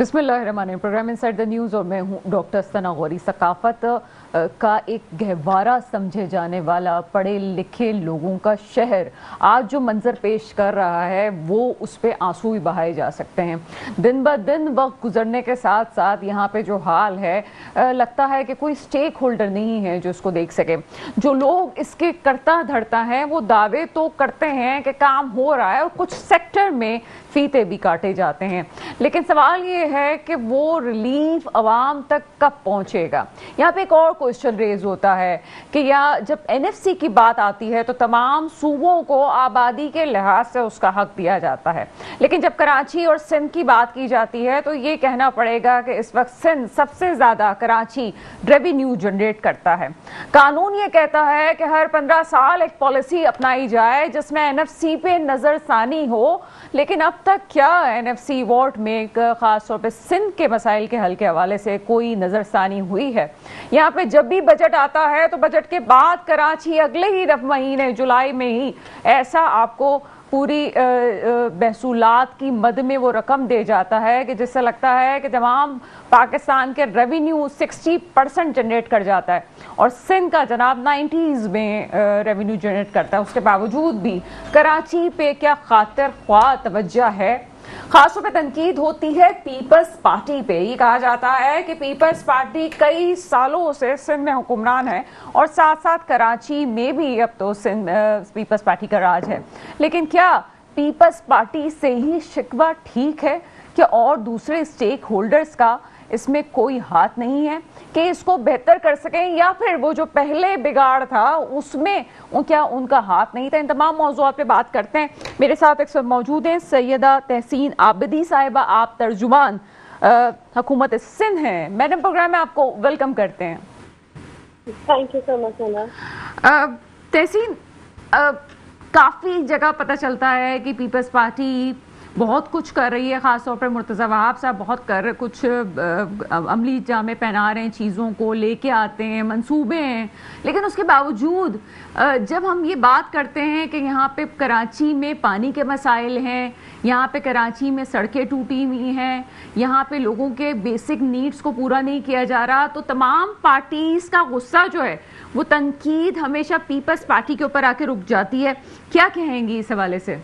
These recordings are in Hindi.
बिस्मिल्लाहिर्रहमानिर्रहीम। प्रोग्राम इनसाइड द न्यूज़ और मैं हूं डॉक्टर सना गौरी। सकाफत का एक गहवारा समझे जाने वाला पढ़े लिखे लोगों का शहर आज जो मंजर पेश कर रहा है वो उस पर आंसू भी बहाए जा सकते हैं। दिन ब दिन वक्त गुजरने के साथ साथ यहाँ पे जो हाल है लगता है कि कोई स्टेक होल्डर नहीं है जो इसको देख सके। जो लोग इसके करता धरता है वो दावे तो करते हैं कि काम हो रहा है और कुछ सेक्टर में फीते भी काटे जाते हैं, लेकिन सवाल ये है कि वो रिलीफ अवाम तक कब पहुंचेगा। यहाँ पे एक और क्वेश्चन रेज होता है कि या जब एनएफसी की बात आती है तो तमाम सूबों को आबादी के लिहाज से उसका हक दिया जाता है, लेकिन जब कराची और सिंध की बात की जाती है तो ये कहना पड़ेगा कि इस वक्त सिंध सबसे ज्यादा कराची रेवेन्यू जनरेट करता है। कानून ये कहता है कि हर 15 साल एक पॉलिसी अपनाई जाए जिसमें एनएफसी पे नजरसानी हो, लेकिन अब तक क्या एनएफसी वॉर्ड में खास तौर पे सिंध के मसाइल के हल के हवाले से कोई नजरसानी हुई है? यहाँ पे जब भी बजट आता है तो बजट के बाद कराची अगले ही महीने जुलाई में ही ऐसा आपको पूरी महसूलात की मद में वो रकम दे जाता है कि जिससे लगता है कि तमाम पाकिस्तान के रेवेन्यू 60% जनरेट कर जाता है और सिंध का जनाब 90s में रेवेन्यू जनरेट करता है। उसके बावजूद भी कराची पे क्या खातिर ख्वाह तवज्जो है? खासतौर पे तनकीद होती है पीपल्स पार्टी पे। ये कहा जाता है कि पीपल्स पार्टी कई सालों से सिंध में हुक्मरान है और साथ साथ कराची में भी अब तो सिंध पीपल्स पार्टी का राज है, लेकिन क्या पीपल्स पार्टी से ही शिकवा ठीक है कि और दूसरे स्टेक होल्डर्स का इसमें कोई हाथ नहीं है कि इसको बेहतर कर सकें, या फिर वो जो पहले बिगाड़ था उसमें क्या उनका हाथ नहीं था? इन तमाम मौज़ूआत पे बात करते हैं। मेरे साथ एक मौजूद हैं सैयदा तहसीन आबिदी साहिबा, आप तर्जुमान हुकूमत सिंध हैं। मैडम, प्रोग्राम में आपको वेलकम करते हैं। Thank you so much. Tahseen, काफ़ी जगह पता चलता है कि पीपल्स पार्टी बहुत कुछ कर रही है, ख़ासतौर पर मुर्तज़ा वहाब साहब बहुत कुछ अमली जामे पहना रहे हैं, चीज़ों को लेके आते हैं, मंसूबे हैं, लेकिन उसके बावजूद जब हम ये बात करते हैं कि यहाँ पे कराची में पानी के मसाइल हैं, यहाँ पे कराची में सड़कें टूटी हुई हैं, यहाँ पे लोगों के बेसिक नीड्स को पूरा नहीं किया जा रहा, तो तमाम पार्टीज़ का गुस्सा जो है वो तनकीद हमेशा पीपल्स पार्टी के ऊपर आके रुक जाती है। क्या कहेंगी इस हवाले से?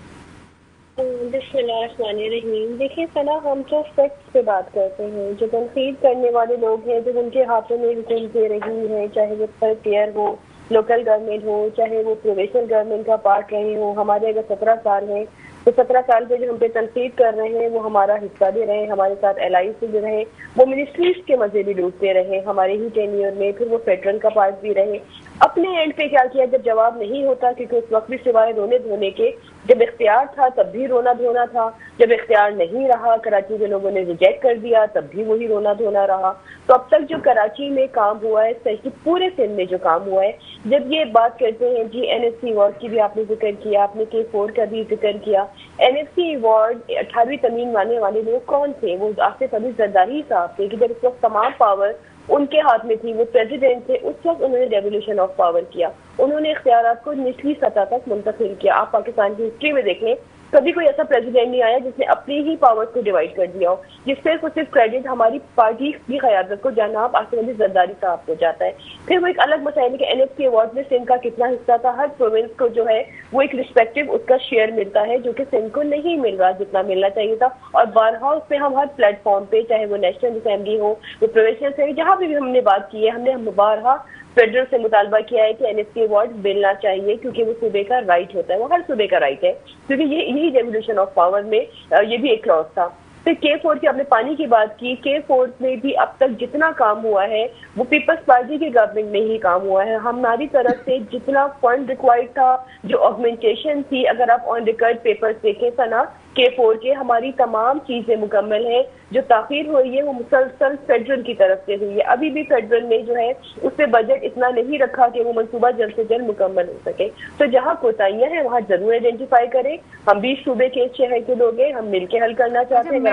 बिस्मिल्लाहिर्रहमानिर्रहीम। देखिए सना, हम तो फैक्ट्स पे बात करते हैं। जो तनकीद करने वाले लोग हैं, जो उनके हाथों में हुकूमत दे रही है, चाहे वो थर्ड ईयर हो, लोकल गवर्नमेंट हो, चाहे वो प्रोविंशियल गवर्नमेंट का पार्ट रहे हो। हमारे अगर 17 साल हैं तो 17 साल पे जो हम पे तनकीद कर रहे हैं वो हमारा हिस्सा भी रहे, हमारे साथ एलआई से भी रहे, वो मिनिस्ट्रीज के मजे भी लूटते रहे हमारे ही टेन्योर में, फिर वो फेडरल का पार्ट भी रहे। अपने एंड पे क्या किया जब जवाब नहीं होता, क्योंकि उस वक्त भी सिवाय रोने धोने के, जब इख्तियार था तब भी रोना धोना था, जब इख्तियार नहीं रहा, कराची के लोगों ने रिजेक्ट कर दिया, तब भी वही रोना धोना रहा। तो अब तक जो कराची में काम हुआ है, सही पूरे सिंध में जो काम हुआ है, जब ये बात करते हैं जी एनएफसी अवार्ड की भी आपने जिक्र किया, आपने K4 का भी जिक्र किया। एनएफसी अवार्ड 18वीं तमीम मानने वाले लोग कौन थे? वो आसिफ अली जरदारी साहब थे कि जब इस वक्त तमाम पावर उनके हाथ में थी, वो प्रेसिडेंट थे, उस वक्त उन्होंने रेवोल्यूशन ऑफ पावर किया, उन्होंने इख्तियारात को निचली सतह तक मुंतकिल किया। आप पाकिस्तान की हिस्ट्री में देख लें, कभी कोई ऐसा प्रेसिडेंट नहीं आया जिसने अपनी ही पावर्स को डिवाइड कर दिया हो, जिससे को सिर्फ क्रेडिट हमारी पार्टी की क़यादत को जनाब आसिफ अली जरदारी साहब को जाता है। फिर वो एक अलग मसाइल है कि एनएफसी अवार्ड में सिंध का कितना हिस्सा था। हर प्रोविंस को जो है वो एक रिस्पेक्टिव उसका शेयर मिलता है, जो कि सिंध को नहीं मिल रहा जितना मिलना चाहिए था। और बारहा उस पे हम हर प्लेटफॉर्म पे, चाहे वो नेशनल असेंबली हो, वो प्रोविंशियल से, जहाँ भी हमने बात की है, हमने बारहा फेडरल से मुतालबा किया है कि एनएफसी अवार्ड मिलना चाहिए, क्योंकि वो सूबे का राइट होता है, वो हर सूबे का राइट है, क्योंकि यही रेवोल्यूशन ऑफ पावर में ये भी एक क्लॉज था। फिर K4 की आपने पानी की बात की, K4 में भी अब तक जितना काम हुआ है वो पीपल्स पार्टी की गवर्नमेंट में ही काम हुआ है। हमारी तरफ से जितना फंड रिक्वायर्ड था, जो ऑगमेंटेशन थी, अगर आप ऑन रिकॉर्ड पेपर्स देखें सना, K4 के हमारी तमाम चीजें मुकम्मल है। जो ताखीर हुई है वो मुसलसल फेडरल की तरफ से हुई है। अभी भी फेडरल ने जो है उस पर बजट इतना नहीं रखा कि वो मनसूबा जल्द से जल्द मुकम्मल हो सके। तो जहाँ कोताहियां हैं वहाँ जरूर आइडेंटिफाई करें। हम 20 सूबे के शहर के लोग हैं, हम मिलकर हल करना चाहते हैं,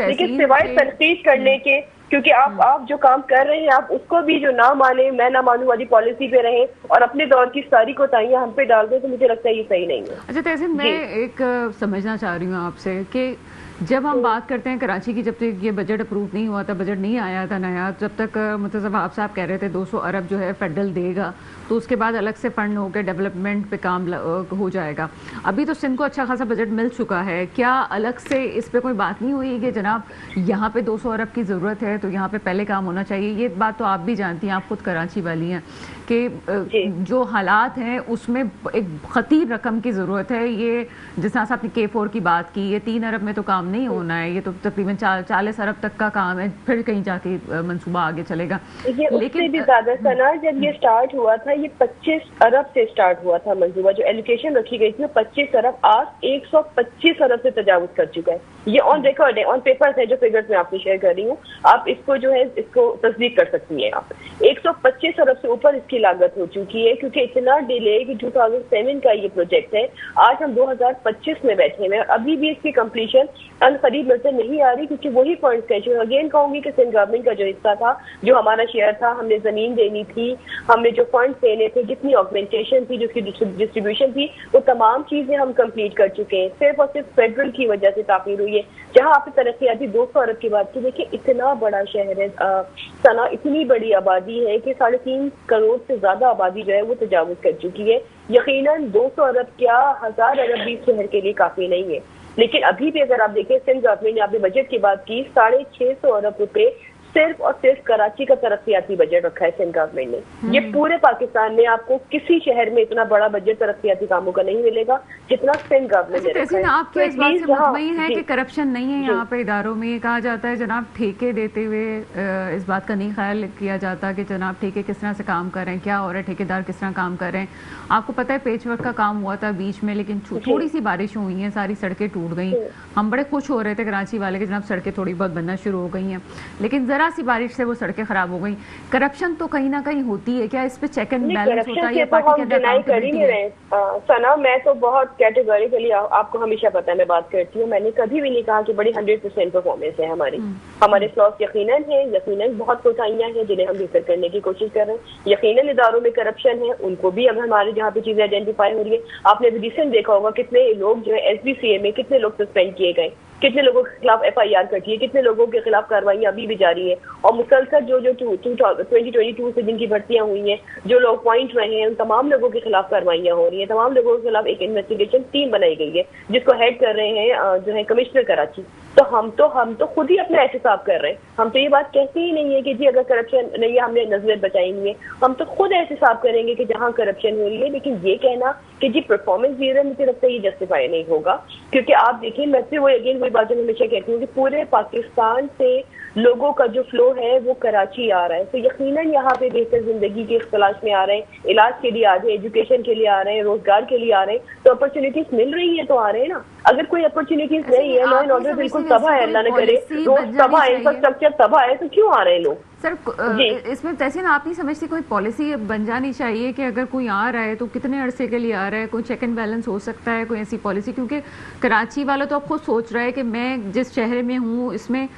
लेकिन सिवाय तनकीद करने के, क्योंकि आप जो काम कर रहे हैं आप उसको भी जो ना माने, मैं ना मानू वाली पॉलिसी पे रहे और अपने दौर की सारी कोताहियां हम पे डाल दे, तो मुझे लगता है ये सही नहीं है। अच्छा तहसीन, मैं एक समझना चाह रही हूँ आपसे कि जब हम बात करते हैं कराची की, जब तक ये बजट अप्रूव नहीं हुआ था, बजट नहीं आया था नया, जब तक मतलब आप साहब कह रहे थे 200 अरब जो है फेडरल देगा, तो उसके बाद अलग से फंड होकर डेवलपमेंट पे काम हो जाएगा। अभी तो सिंध को अच्छा खासा बजट मिल चुका है, क्या अलग से इस पे कोई बात नहीं हुई कि जनाब यहाँ पे 200 अरब की ज़रूरत है तो यहाँ पे पहले काम होना चाहिए? ये बात तो आप भी जानती हैं, आप खुद कराची वाली हैं, कि जो हालात हैं उसमें एक खतीर रकम की ज़रूरत है। ये जिस तरह से आपने K4 की बात की, ये 3 अरब में तो काम नहीं होना है, ये तो तकरीबन 40 अरब तक का काम है, फिर कहीं जाके मंसूबा आगे चलेगा। ये उससे भी ज्यादा सना, जब ये स्टार्ट हुआ था ये 25 अरब से स्टार्ट हुआ था मंसूबा, जो एलोकेशन रखी गई थी 25 अरब, आज 125 अरब से तजावुज कर चुका है। ये ऑन रिकॉर्ड है, ऑन पेपर्स है, जो फिगर्स मैं आपसे शेयर कर रही हूँ, आप इसको जो है इसको तस्दीक कर सकती हैं। आप 125 अरब से ऊपर इसकी लागत हो चुकी है, क्योंकि इतना डिले कि 2007 का ये प्रोजेक्ट है, आज हम 2025 में बैठे हुए हैं, अभी भी इसकी कंप्लीशन करीब नजर नहीं आ रही, क्योंकि वही पॉइंट्स है जो अगेन कहूंगी कि सिंध गवर्नमेंट का जो हिस्सा था, जो हमारा शेयर था, हमने जमीन देनी थी, हमने जो फंड देने थे, जितनी ऑगमेंटेशन थी, जिसकी डिस्ट्रीब्यूशन थी, वो तमाम चीजें हम कंप्लीट कर चुके हैं। सिर्फ और सिर्फ फेडरल की वजह से ताखीर हुई है। जहां आपने तरक्याती 200 अरब की बात की, देखिए इतना बड़ा शहर है सना, इतनी बड़ी आबादी है कि 3.5 करोड़ से ज्यादा आबादी जो है वो तजावुज कर चुकी है। यकीनन 200 अरब क्या 1000 अरब भी शहर के लिए काफी नहीं है, लेकिन अभी भी अगर आप देखें सिंध गवर्नमेंट ने, आपने बजट की बात की, 650 अरब रुपए सिर्फ और सिर्फ कराची का तरक्याती बजट रखा है सिंध गवर्नमेंट ने। ये पूरे पाकिस्तान में आपको किसी शहर में इतना बड़ा बजट तरक्याती कामों का नहीं मिलेगा जितना सिंध गवर्नमेंट ने रखा है। आप क्या इस बात से मुतमईन है कि करप्शन नहीं है यहाँ पे इदारों में? ये कहा जाता है जनाब ठेके देते हुए इस बात का नहीं ख्याल किया जाता कि जनाब ठेके किस तरह से काम कर रहे हैं, क्या हो रहा है, ठेकेदार किस तरह काम कर रहे हैं। आपको पता है पेचवर्क का काम हुआ था बीच में, लेकिन थोड़ी सी बारिश हुई है, सारी सड़कें टूट गई। हम बड़े खुश हो रहे थे कराची वाले के जनाब सड़कें थोड़ी बहुत बनना शुरू हो गई हैं, लेकिन जरा सी बारिश से वो सड़कें खराब हो गई। करप्शन तो कहीं ना कहीं होती है, क्या इस पे चेक एंड बैलेंस होता है? सना, मैं तो बहुत कैटेगोरिकली, आपको हमेशा पता है मैं बात करती हूँ, मैंने कभी भी नहीं कहा कि बड़ी 100% परफॉर्मेंस है हमारी। हमारे फ्लॉस यकीनन है, यकीनन बहुत कोताहियां हैं जिन्हें हम बेहतर करने की कोशिश कर रहे हैं। यकीनन इदारों में करप्शन है, उनको भी अगर हमारे जहाँ पे चीजें आइडेंटिफाई हो रही है, आपने रिसेंट देखा होगा कितने लोग जो है SBCA में कितने लोग सस्पेंड किए गए, कितने लोगों के खिलाफ FIR कटी है, कितने लोगों के खिलाफ कार्रवाइयां अभी भी जारी है, और मुसलसल जो 2022 से जिनकी भर्तियां हुई हैं, जो लोग पॉइंट रहे हैं, उन तमाम लोगों के खिलाफ कार्रवाइयां हो रही हैं। तमाम लोगों के खिलाफ एक इन्वेस्टिगेशन टीम बनाई गई है जिसको हेड कर रहे हैं जो है कमिश्नर कराची। तो हम तो खुद ही अपना एहतसाब कर रहे हैं। हम तो ये बात कहते ही नहीं है कि जी अगर करप्शन नहीं है हमने नजरें बचाई नहीं है, हम तो खुद एहतसाब करेंगे कि जहां करप्शन हो रही है। लेकिन ये कहना कि जी परफॉर्मेंस दे रहे, मुझे लगता है ये जस्टिफाई नहीं होगा, क्योंकि आप देखिए, मैं फिर वही बात मैं हमेशा कहती हूँ कि पूरे पाकिस्तान से लोगों का जो फ्लो है वो कराची आ रहा है, तो यकीनन यहाँ पे बेहतर जिंदगी की तलाश में आ रहे हैं, इलाज के लिए आ रहे हैं, एजुकेशन के लिए आ रहे हैं, रोजगार के लिए आ रहे हैं, तो अपॉर्चुनिटीज मिल रही है तो आ रहे हैं ना। अगर कोई अपॉर्चुनिटीज नहीं है, लॉ एंड ऑर्डर बिल्कुल तबाह है, अल्लाह न करे, रोड तबाह है, इंफ्रास्ट्रक्चर तबाह है, तो क्यों आ रहे हैं लोग? सर इसमें तहसीन आप नहीं समझती कोई पॉलिसी बन जानी चाहिए कि अगर कोई आ रहा है तो कितने अरसे के लिए आ रहा है, कोई चेक एंड बैलेंस हो सकता है, कोई ऐसी पॉलिसी? क्योंकि कराची वाला तो अब खुद सोच रहा है कि मैं जिस शहर में हूँ इसमें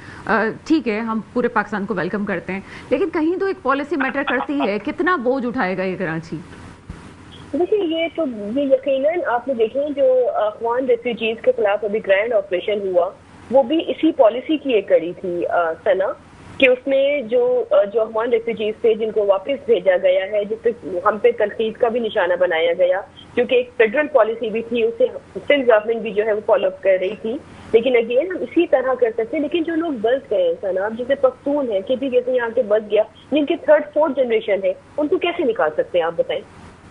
ठीक है हम पूरे पाकिस्तान को वेलकम करते हैं, लेकिन कहीं तो एक पॉलिसी मैटर करती है। कितना बोझ उठाएगा ये कराची? देखिए ये यकीनन आपने देखें जो अफगान रेफ्यूजीज के खिलाफ अभी ग्रैंड ऑपरेशन हुआ, वो भी इसी पॉलिसी की एक कड़ी थी सना, कि उसमें जो अफगान रेफ्यूजीज थे जिनको वापस भेजा गया है, जिससे हम पे तनकीद का भी निशाना बनाया गया, क्योंकि एक फेडरल पॉलिसी भी थी, उसे सिंध गवर्नमेंट भी जो है वो फॉलो अप कर रही थी। लेकिन अगेन हम इसी तरह कर सकते हैं। लेकिन जो लोग बस गए सनाब, जैसे पख्तून है, किसी जैसे यहाँ के बस गया, जिनके 3rd 4th जनरेशन है, उनको कैसे निकाल सकते हैं आप बताएं?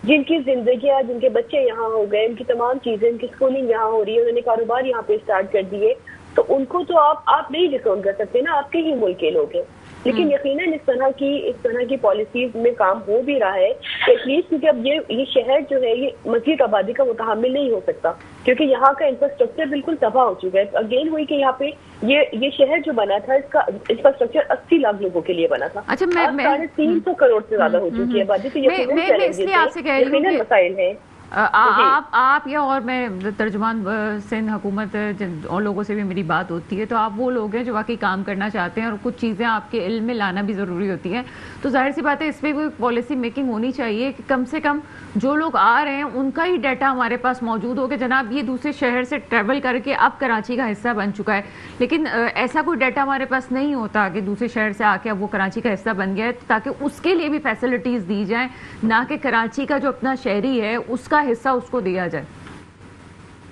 जिनकी जिंदगियां, जिनके बच्चे यहाँ हो गए, उनकी तमाम चीजें, उनकी स्कूलिंग यहाँ हो रही है, उन्होंने कारोबार यहाँ पे स्टार्ट कर दिए, तो उनको तो आप नहीं डिसोन कर सकते ना, आपके ही मुल्क के लोग हैं। लेकिन यकीनन इस तरह की पॉलिसीज में काम हो भी रहा है एटलीस्ट, क्योंकि अब ये शहर जो है ये मजीद आबादी का मुतहम्मिल नहीं हो सकता, क्योंकि यहाँ का इंफ्रास्ट्रक्चर बिल्कुल तबाह हो चुका है। अगेन हुई कि यहाँ पे ये शहर जो बना था, इसका इंफ्रास्ट्रक्चर 80 लाख लोगों के लिए बना था। अच्छा, मैं 350 करोड़ से ज्यादा हो चुकी है आबादी, तो यकीनन मसाइल है। आप या और मैं तर्जुमान सिंध हुकूमत और लोगों से भी मेरी बात होती है, तो आप वो लोग हैं जो वाकई काम करना चाहते हैं और कुछ चीज़ें आपके इल्म में लाना भी ज़रूरी होती है। तो जाहिर सी बात है इस पर कोई पॉलिसी मेकिंग होनी चाहिए कि कम से कम जो लोग आ रहे हैं उनका ही डाटा हमारे पास मौजूद हो कि जनाब ये दूसरे शहर से ट्रैवल करके अब कराची का हिस्सा बन चुका है, लेकिन ऐसा कोई डाटा हमारे पास नहीं होता कि दूसरे शहर से आके अब वो कराची का हिस्सा बन गया है, ताकि उसके लिए भी फैसिलिटीज़ दी जाएँ, ना कि कराची का जो अपना शहरी है उसका हिस्सा उसको दिया जाए।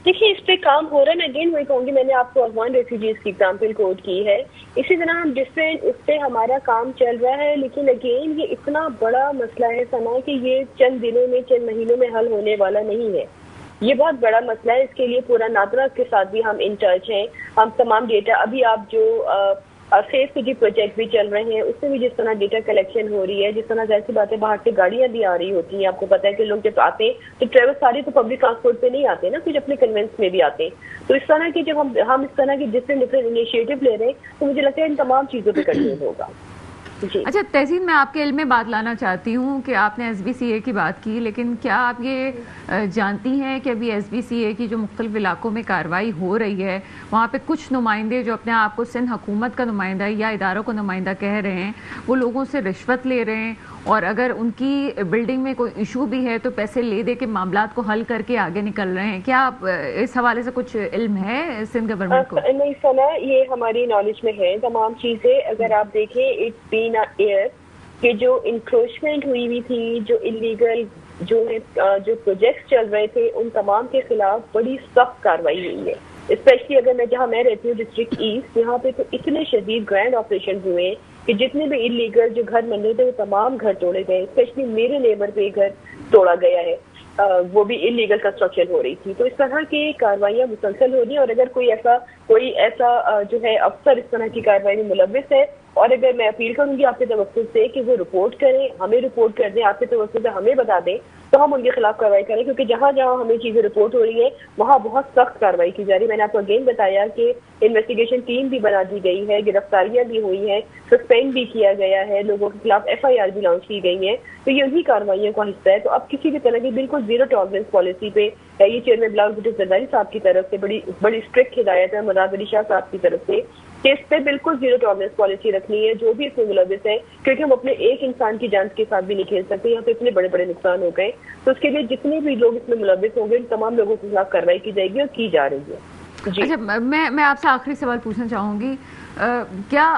देखिए, इस पे काम हो रहा है। अगेन वही कहूंगी, मैंने आपको अफगान रेफ्यूजीज की एग्जांपल कोट की है, इसी तरह हम डिफरेंट इस पे हमारा काम चल रहा है। लेकिन अगेन ये इतना बड़ा मसला है सना कि ये चंद दिनों में चंद महीनों में हल होने वाला नहीं है। ये बहुत बड़ा मसला है। इसके लिए पूरा नादरा के साथ भी हम इन टच हैं। हम तमाम डेटा अभी आप जो सेफ सिटी प्रोजेक्ट भी चल रहे हैं, उसमें भी जिस तरह डेटा कलेक्शन हो रही है, जिस तरह जैसी बातें बाहर से गाड़ियां भी आ रही होती हैं, आपको पता है कि लोग जब आते हैं तो ट्रेवल सारे तो पब्लिक ट्रांसपोर्ट पे नहीं आते ना, कुछ अपने कन्वेंस में भी आते हैं। तो इस तरह की जब हम इस तरह की डिफरेंट इनिशिएटिव ले रहे हैं, तो मुझे लगता है इन तमाम चीजों पर कंट्रोल होगा। अच्छा तहसीन, मैं आपके इल्म में बात लाना चाहती हूँ कि आपने SBCA की बात की, लेकिन क्या आप ये जानती हैं कि अभी SBCA की जो मुख्तलिफ इलाकों में कार्रवाई हो रही है, वहाँ पे कुछ नुमाइंदे जो अपने आप को सिंध हुकूमत का नुमाइंदा या इदारों का नुमाइंदा कह रहे हैं, वो लोगों से रिश्वत ले रहे हैं, और अगर उनकी बिल्डिंग में कोई इशू भी है तो पैसे ले दे के मामलात को हल करके आगे निकल रहे हैं। क्या आप इस हवाले से कुछ इल्म है सिंध गवर्नमेंट को? नहीं सना, ये हमारी नॉलेज में है तमाम चीजें। अगर आप देखें, इट्स बीन ईयर कि जो इंक्रोचमेंट हुई थी, जो इलीगल जो प्रोजेक्ट्स चल रहे थे, उन तमाम के खिलाफ बड़ी सख्त कार्रवाई हुई है। स्पेशली अगर मैं जहाँ मैं रहती हूँ डिस्ट्रिक्ट ईस्ट, यहाँ पे तो इतने शदीद ग्रैंड ऑपरेशन हुए कि जितने भी इलीगल जो घर बन रहे थे वो तमाम घर तोड़े गए। स्पेशली मेरे नेबर पे घर तोड़ा गया है, वो भी इलीगल कंस्ट्रक्शन हो रही थी। तो इस तरह की कार्रवाइयाँ मुसलसल हो रही हैं, और अगर कोई ऐसा जो है अफसर इस तरह की कार्रवाई में मुलव्विस है, और अगर मैं अपील करूंगी आपके तवज्जुह से कि वो रिपोर्ट करें, हमें रिपोर्ट कर दें, आपके तवज्जुह से हमें बता दें, तो हम उनके खिलाफ कार्रवाई करें। क्योंकि जहाँ जहाँ हमें चीजें रिपोर्ट हो रही है वहाँ बहुत सख्त कार्रवाई की जा रही है। मैंने आपको अगेन बताया कि इन्वेस्टिगेशन टीम भी बना दी गई है, गिरफ्तारियां भी हुई हैं, सस्पेंड भी किया गया है, लोगों के खिलाफ FIR भी लॉन्च की गई है। तो ये उन्हीं कार्रवाइयों का हिस्सा है। तो अब किसी भी तरह की बिल्कुल जीरो टॉलरेंस पॉलिसी पे ये चेयरमैन बिलावल भुट्टो जरदारी साहब की तरफ से बड़ी स्ट्रिक्ट हिदायत है, मुराद अली शाह साहब की तरफ से, कि इस पे बिल्कुल जीरो टॉलरेंस पॉलिसी रखनी है जो भी इसमें मुलव्विस है। क्योंकि हम अपने एक इंसान की जान के साथ भी नहीं खेल सकते, यहाँ पे इतने बड़े बड़े नुकसान हो गए। तो उसके लिए जितने भी लोग इसमें मुलव्विस होंगे, उन तमाम लोगों के खिलाफ कार्रवाई की जाएगी और की जा रही है। जी। अच्छा, मैं आपसे आखिरी सवाल पूछना चाहूँगी, क्या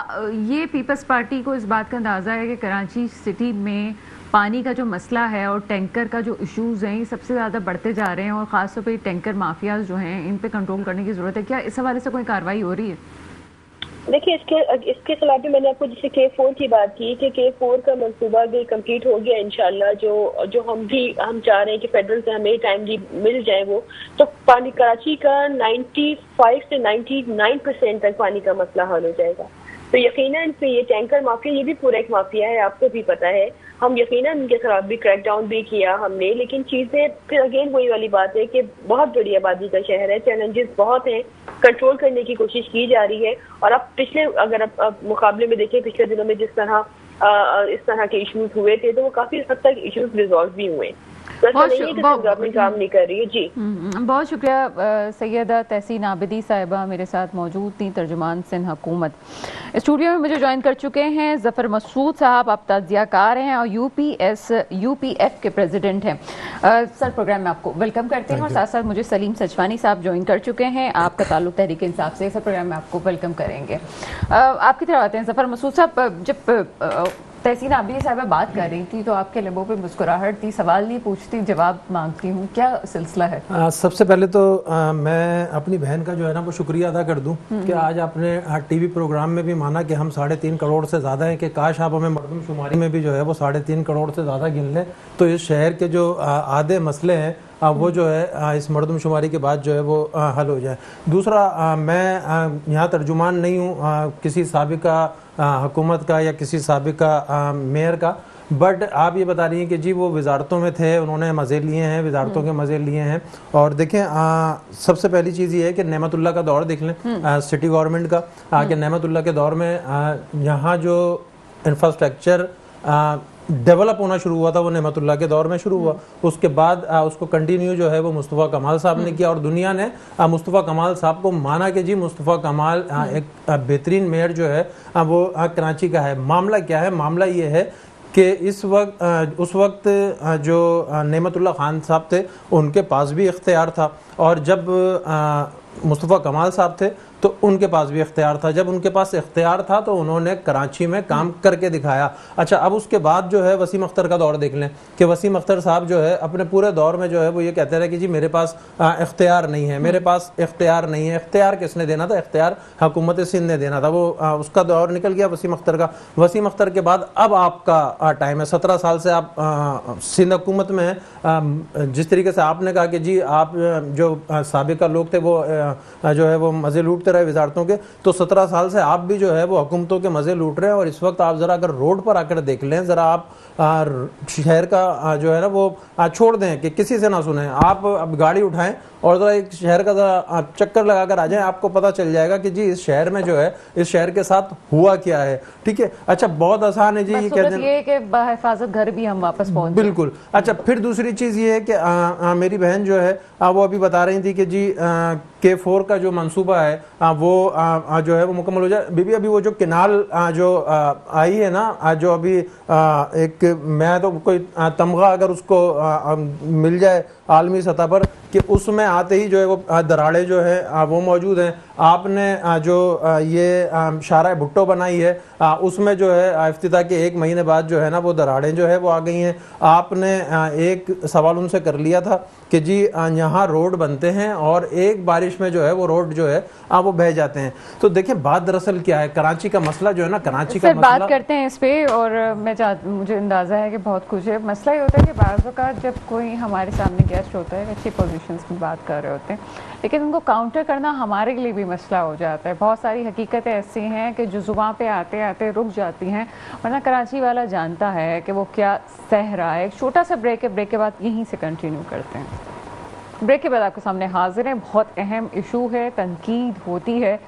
ये पीपल्स पार्टी को इस बात का अंदाज़ा है कि कराची सिटी में पानी का जो मसला है और टैंकर का जो इश्यूज़ हैं ये सबसे ज़्यादा बढ़ते जा रहे हैं, और ख़ासतौर पर टैंकर माफियाज जो हैं इन पे कंट्रोल करने की ज़रूरत है? क्या इस हवाले से कोई कार्रवाई हो रही है? देखिए, इसके खिलाफ भी मैंने आपको जैसे K4 की बात की कि K4 का मंसूबा भी कंप्लीट हो गया इंशाल्लाह। जो हम चाह रहे हैं कि फेडरल से हमें टाइमली मिल जाए वो, तो पानी कराची का 95 से 99% तक पानी का मसला हल हो जाएगा। तो यकीनन से ये टैंकर माफिया, ये भी पूरा एक माफिया है, आपको भी पता है। हम यकीनन इनके खिलाफ भी क्रैकडाउन भी किया हमने, लेकिन चीजें फिर अगेन वही वाली बात है कि बहुत बड़ी आबादी का शहर है, चैलेंजेस बहुत हैं, कंट्रोल करने की कोशिश की जा रही है। और अब अगर आप मुकाबले में देखें पिछले दिनों में जिस तरह इस तरह के इश्यूज हुए थे, तो वो काफी हद तक इश्यूज रिजॉल्व भी हुए। गवर्नमेंट काम नहीं कर रही है। जी, बहुत शुक्रिया सैयदा तहसीन आबिदी साहिबा मेरे साथ मौजूद थी, तर्जुमान सिंध हुकूमत। स्टूडियो में मुझे ज्वाइन कर चुके हैं ज़फ़र मसूद साहब, आप ताज़ियाकार हैं और UPF के प्रेसिडेंट हैं। सर, प्रोग्राम में आपको वेलकम करते हैं, और साथ साथ मुझे सलीम सचवानी साहब ज्वाइन कर चुके हैं, आपका ताल्लुक तहरीक इंसाफ से। सर, प्रोग्राम में आपको वेलकम करेंगे। आपकी तरफ आते हैं ज़फ़र मसूद साहब। जब तहसीन आबिदी साहबा बात कर रही थी तो आपके लबों पे मुस्कुराहट थी, सवाल नहीं पूछती जवाब मांगती हूँ, क्या सिलसिला है? सबसे पहले तो मैं अपनी बहन का जो है ना वो शुक्रिया अदा कर दूं कि आज आपने TV प्रोग्राम में भी माना कि हम 3.5 करोड़ से ज़्यादा हैं, कि काश आप हमें मरदमशुमारी में भी जो है वो 3.5 करोड़ से ज़्यादा गिन लें, तो इस शहर के जो आधे मसले हैं वो जो है इस मरदमशुमारी के बाद जो है वो हल हो जाए। दूसरा, मैं यहाँ तर्जुमान नहीं हूँ किसी साबिका हुकूमत का या किसी साबिका मेयर का, बट आप ये बता रही हैं कि जी वो वजारतों में थे, उन्होंने मज़े लिए हैं, वजारतों के मज़े लिए हैं। और देखें, सबसे पहली चीज़ ये है कि नेमतुल्लाह का दौर देख लें, सिटी गवर्नमेंट का, कि नेमतुल्लाह के दौर में यहाँ जो इंफ्रास्ट्रक्चर डेवलप होना शुरू हुआ था वो नेमतुल्लाह के दौर में शुरू हुआ। उसके बाद उसको कंटिन्यू जो है वो मुस्तफ़ा कमाल साहब ने किया, और दुनिया ने मुस्तफ़ा कमाल साहब को माना कि जी मुस्तफ़ा कमाल एक बेहतरीन मेयर जो है वो कराची का है। मामला क्या है? मामला ये है कि उस वक्त जो नेमतुल्लाह खान साहब थे उनके पास भी इख्तियार था, और जब मुस्तफ़ा कमाल साहब थे तो उनके पास भी इख्तियार था। जब उनके पास इख्तियार था तो उन्होंने कराची में काम करके दिखाया। अच्छा, अब उसके बाद जो है वसीम अख्तर का दौर देख लें कि वसीम अख्तर साहब जो है अपने पूरे दौर में जो है वो ये कहते रहे कि जी मेरे पास इख्तियार नहीं है, मेरे पास इख्तियार नहीं है। इख्तियार किसने देना था? इख्तियार हुकूमत सिंध ने देना था। वो उसका दौर निकल गया वसीम अख्तर का। वसीम अख्तर के बाद अब आपका टाइम है, 17 साल से आप सिंध हुकूमत में हैं। जिस तरीके से आपने कहा कि जी आप जो साबिका लोग थे वो जो है वो मज़े लूटते रहे वजारतों के, तो 17 साल से आप भी जो है वो हुकूमतों के मज़े लूट रहे हैं। और इस वक्त आप ज़रा अगर रोड पर आकर देख लें, ज़रा आप शहर का जो है ना वो छोड़ दें कि किसी से ना सुने, आप अब गाड़ी उठाएं और ज़रा एक शहर का ज़रा चक्कर लगा कर आ जाएं, आपको पता चल जाएगा कि जी इस शहर में जो है इस शहर के साथ हुआ क्या है। ठीक है, अच्छा बहुत आसान है जी ये कहते हैं कि बाहिफाजत घर भी हम वापस पहुंच। बिल्कुल। अच्छा, फिर दूसरी चीज़ ये है कि मेरी बहन जो है वो अभी बता रही थी कि जी K4 का जो मंसूबा है वो जो है वो मुकम्मल हो जाए। बीबी अभी वो जो किनाल जो आई है ना, जो अभी एक मैं तो कोई तमगा अगर उसको मिल जाए आलमी सतह पर कि उसमें आते ही जो है वो दराड़े जो है वो मौजूद हैं। आपने जो ये शारा भुट्टो बनाई है उसमें जो है इफ्तिताह के 1 महीने बाद जो है ना वो दराड़ें जो है वो आ गई हैं। आपने एक सवाल उनसे कर लिया था कि जी यहाँ रोड बनते हैं और एक बारिश में जो है वो रोड जो है वो बह जाते हैं। तो देखिए बात दरअसल क्या है, कराची का मसला जो है ना, कराची का मसला बात करते हैं इस पे। और मुझे अंदाज़ा है कि बहुत कुछ है। मसला ये होता है कि बाज़ औक़ात जब कोई हमारे सामने गेस्ट होता है, अच्छी पोजीशंस में बात कर रहे होते हैं, लेकिन उनको काउंटर करना हमारे लिए भी मसला हो जाता है। बहुत सारी हकीकतें ऐसी हैं कि जो ज़ुबान पे आते आते रुक जाती हैं, वरना कराची वाला जानता है कि वो क्या सह रहा है। एक छोटा सा ब्रेक है, ब्रेक के बाद यहीं से कंटिन्यू करते हैं। ब्रेक के बाद आपके सामने हाजिर हैं। बहुत अहम इशू है, तनकीद होती है,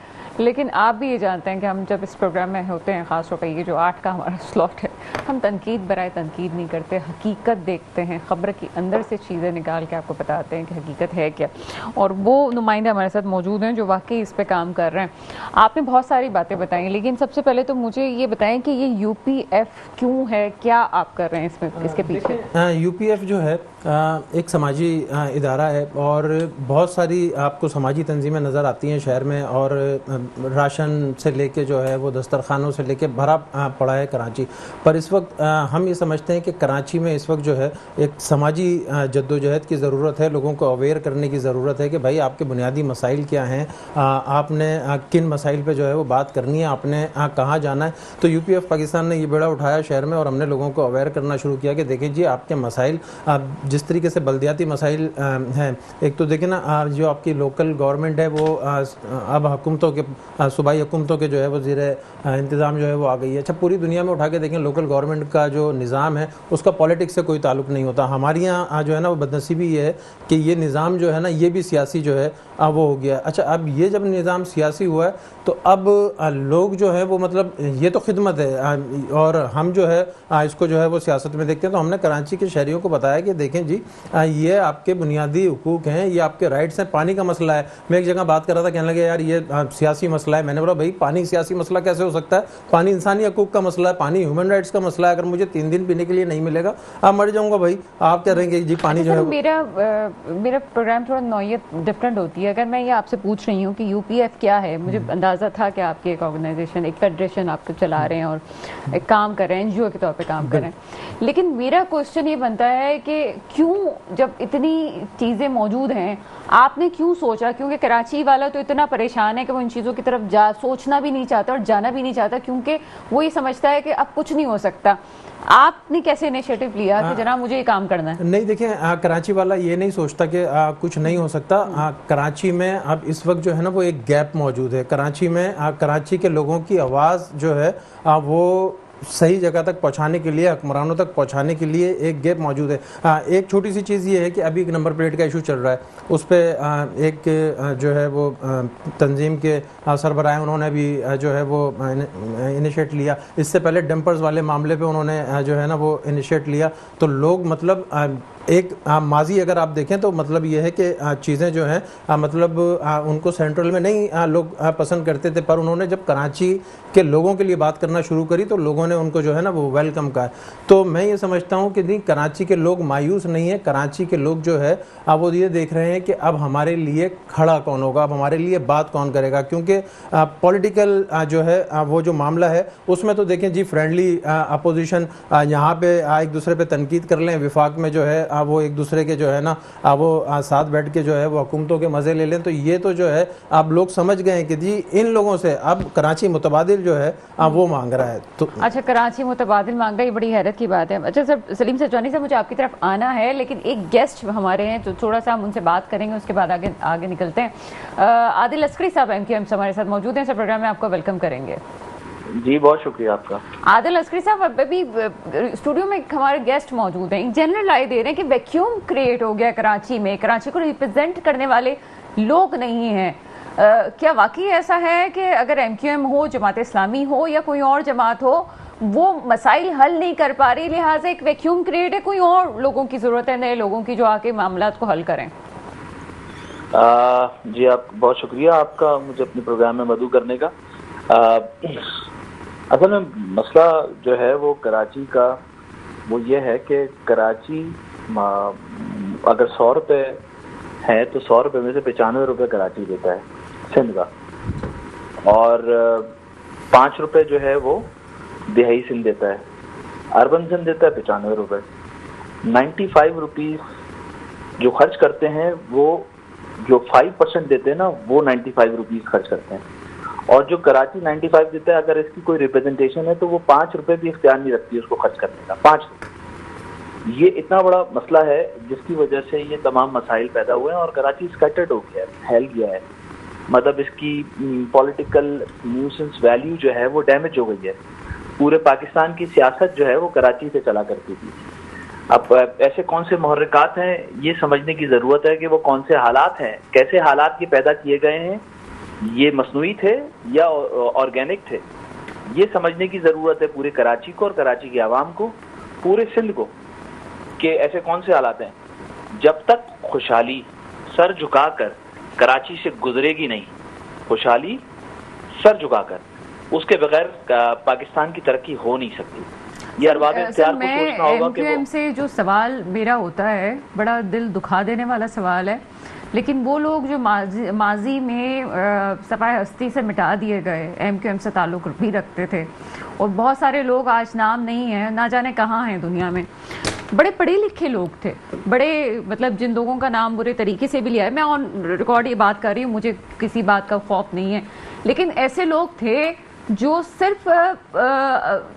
लेकिन आप भी ये जानते हैं कि हम जब इस प्रोग्राम में होते हैं, ख़ास तौर पर ये जो 8 का हमारा स्लॉट है, हम तनकीद बराए तनकीद नहीं करते, हकीकत देखते हैं, ख़बर के अंदर से चीज़ें निकाल के आपको बताते हैं कि हकीकत है क्या। और वो नुमाइंदे हमारे साथ मौजूद हैं जो वाकई इस पर काम कर रहे हैं। आपने बहुत सारी बातें बताई, लेकिन सबसे पहले तो मुझे ये बताएं कि ये UPF क्यों है, क्या आप कर रहे हैं इसमें, इसके पीछे? UPF जो है एक समाजी इदारा है और बहुत सारी आपको समाजी तंजीमें नज़र आती हैं शहर में, और राशन से लेके जो है वो दस्तरखानों से लेके भरा पड़ा है कराची। पर इस वक्त हम ये समझते हैं कि कराची में इस वक्त जो है एक समाजी जद्दोजहद की ज़रूरत है, लोगों को अवेयर करने की ज़रूरत है कि भाई आपके बुनियादी मसाइल क्या हैं, आपने किन मसाइल पे जो है वो बात करनी है, आपने कहाँ जाना है। तो UPF पाकिस्तान ने ये बेड़ा उठाया शहर में और हमने लोगों को अवेयर करना शुरू किया कि देखिए जी आपके मसाइल जिस तरीके से बल्दियाती मसाइल हैं, एक तो देखिए ना जो आपकी लोकल गवर्नमेंट है वो अब हुकूमतों के सूबाई हुकूमतों के जो है वो ज़ेरे इंतज़ाम जो है वो आ गई है। अच्छा, पूरी दुनिया में उठा के देखें लोकल गवर्नमेंट का जो निज़ाम है उसका पॉलिटिक्स से कोई ताल्लुक़ नहीं होता। हमारे यहाँ जो है ना वो बदनसीबी ये है कि ये निज़ाम जो है ना ये भी सियासी जो है वो हो गया। अच्छा, अब ये जब निज़ाम सियासी हुआ है तो अब लोग जो है वो मतलब ये तो खिदमत है और हम जो है इसको जो है वो सियासत में देखते हैं। तो हमने कराची के शहरियों को बताया कि देखें जी ये आपके बुनियादी हुकूक हैं, ये आपके राइट्स हैं। पानी का मसला है, मैं एक जगह बात कर रहा था, कहने लगे यार ये सियासी मसला है। मैंने बोला भाई पानी सियासी मसला कैसे हो सकता है? पानी इंसानी हकूक का मसला है, पानी ह्यूमन राइट्स का मसला है। अगर मुझे 3 दिन पीने के लिए नहीं मिलेगा आप मर जाऊंगा भाई। आप कह रहे हैं कि जी पानी जो है मेरा प्रोग्राम थोड़ा नौयत डिफरेंट होती है। अगर मैं ये आपसे पूछ रही हूँ कि UPF क्या है, मुझे अंदाज़ा था कि आपकी एक ऑर्गेनाइजेशन, एक फेडरेशन आप तो चला रहे हैं और एक काम कर रहे हैं, NGO के तौर पे काम कर रहे हैं, लेकिन मेरा क्वेश्चन ये बनता है कि क्यों जब इतनी चीज़ें मौजूद हैं आपने क्यों सोचा? क्योंकि कराची वाला तो इतना परेशान है कि वो इन चीज़ों की तरफ सोचना भी नहीं चाहता और जाना भी नहीं चाहता, क्योंकि वो ये समझता है कि अब कुछ नहीं हो सकता। आपने कैसे इनिशिएटिव लिया कि जनाब मुझे ये काम करना है? नहीं, देखिए कराची वाला ये नहीं सोचता कि कुछ नहीं हो सकता। कराची में अब इस वक्त जो है ना वो एक गैप मौजूद है। कराची में कराची के लोगों की आवाज़ जो है वो सही जगह तक पहुंचाने के लिए, हुक्मरानों तक पहुंचाने के लिए एक गैप मौजूद है। एक छोटी सी चीज़ ये है कि अभी एक नंबर प्लेट का इशू चल रहा है, उस पर एक जो है वो तंजीम के सरबराह उन्होंने भी जो है वो इनिशिएट लिया। इससे पहले डंपर्स वाले मामले पे उन्होंने जो है ना वो इनिशिएट लिया। तो लोग मतलब एक माजी अगर आप देखें तो मतलब ये है कि चीज़ें जो हैं मतलब उनको सेंट्रल में नहीं लोग पसंद करते थे, पर उन्होंने जब कराची के लोगों के लिए बात करना शुरू करी तो लोगों ने उनको जो है ना वो वेलकम कहा। तो मैं ये समझता हूँ कि नहीं, कराची के लोग मायूस नहीं है। कराची के लोग जो है वो ये देख रहे हैं कि अब हमारे लिए खड़ा कौन होगा, अब हमारे लिए बात कौन करेगा। क्योंकि पॉलिटिकल जो है वो जो मामला है उसमें तो देखें जी, फ्रेंडली अपोजिशन यहाँ पे एक दूसरे पे तनकीद कर लें, विफाक में जो है वो एक दूसरे के जो है ना वो साथ बैठ के जो है वो हुकूमतों के मज़े ले लें। तो ये तो जो है अब लोग समझ गए हैं कि जी इन लोगों से अब कराची मुतबादिल जो है वो मांग रहा है। तो अच्छा, कराची मुतबादिल मांग रहा है, ये बड़ी हैरत की बात है। अच्छा सर, सलीम सजवानी साहब, मुझे आपकी तरफ आना है, लेकिन एक गेस्ट हमारे हैं तो थोड़ा सा हम उनसे बात करेंगे, उसके बाद आगे निकलते हैं। आदिल अस्करी साहब MQM से हमारे साथ मौजूद हैं, सर प्रोग्राम में आपको वेलकम करेंगे। जी बहुत शुक्रिया आपका। आदिल अस्करी साहब, अभी स्टूडियो में हमारे गेस्ट मौजूद हैं, एक जनरल राय दे रहे हैं कि वैक्यूम क्रिएट हो गया कराची में, कराची को रिप्रेजेंट करने वाले लोग नहीं हैं। क्या वाकई ऐसा है कि अगर MQM हो, जमात इस्लामी हो या कोई और जमात हो, वो मसाइल हल नहीं कर पा रही, लिहाजा एक वैक्यूम क्रिएट है, कोई और लोगों की जरूरत है, नए लोगों की, जो आके मामलात को हल करें? जी आप बहुत शुक्रिया आपका मुझे अपने प्रोग्राम में मदऊ करने का। असल में मसला जो है वो कराची का वो ये है कि कराची अगर 100 रुपये है तो 100 रुपये में से 95 रुपये कराची देता है सिंध का, और 5 रुपये जो है वो दिहाई सिंध देता है, अर्बन सिंध देता है 95 रुपये। 95 रुपीज़ जो खर्च करते हैं वो जो 5% देते हैं ना, वो 95 रुपीज़ खर्च करते हैं, और जो कराची 95 देता है अगर इसकी कोई रिप्रेजेंटेशन है तो वो 5 रुपये भी इख्तियार नहीं रखती उसको खर्च करने का, 5 रुपये। ये इतना बड़ा मसला है जिसकी वजह से ये तमाम मसाइल पैदा हुए हैं और कराची स्कैटर्ड हो गया है, फैल गया है। मतलब इसकी पॉलिटिकल न्यूसेंस वैल्यू जो है वो डैमेज हो गई है। पूरे पाकिस्तान की सियासत जो है वो कराची से चला करती थी। अब ऐसे कौन से मुहर्रिकात हैं ये समझने की ज़रूरत है कि वो कौन से हालात हैं, कैसे हालात ये पैदा किए गए हैं, ये मसनूई थे या ऑर्गेनिक थे, ये समझने की ज़रूरत है पूरे कराची को और कराची की आवाम को, पूरे सिंध को, कि ऐसे कौन से हालात हैं। जब तक खुशहाली सर झुकाकर कराची से गुजरेगी नहीं, खुशहाली सर झुकाकर, उसके बगैर पाकिस्तान की तरक्की हो नहीं सकती। ये अरबाब इख्तियार को सोचना होगा कि MQM से जो सवाल मेरा होता है, बड़ा दिल दुखा देने वाला सवाल है, लेकिन वो लोग जो माजी में सफाई हस्ती से मिटा दिए गए, MQM से ताल्लुक़ भी रखते थे, और बहुत सारे लोग आज नाम नहीं है, ना जाने कहाँ हैं दुनिया में, बड़े पढ़े लिखे लोग थे, बड़े मतलब जिन लोगों का नाम बुरे तरीके से भी लिया है, मैं ऑन रिकॉर्ड ये बात कर रही हूँ, मुझे किसी बात का खौफ नहीं है, लेकिन ऐसे लोग थे जो सिर्फ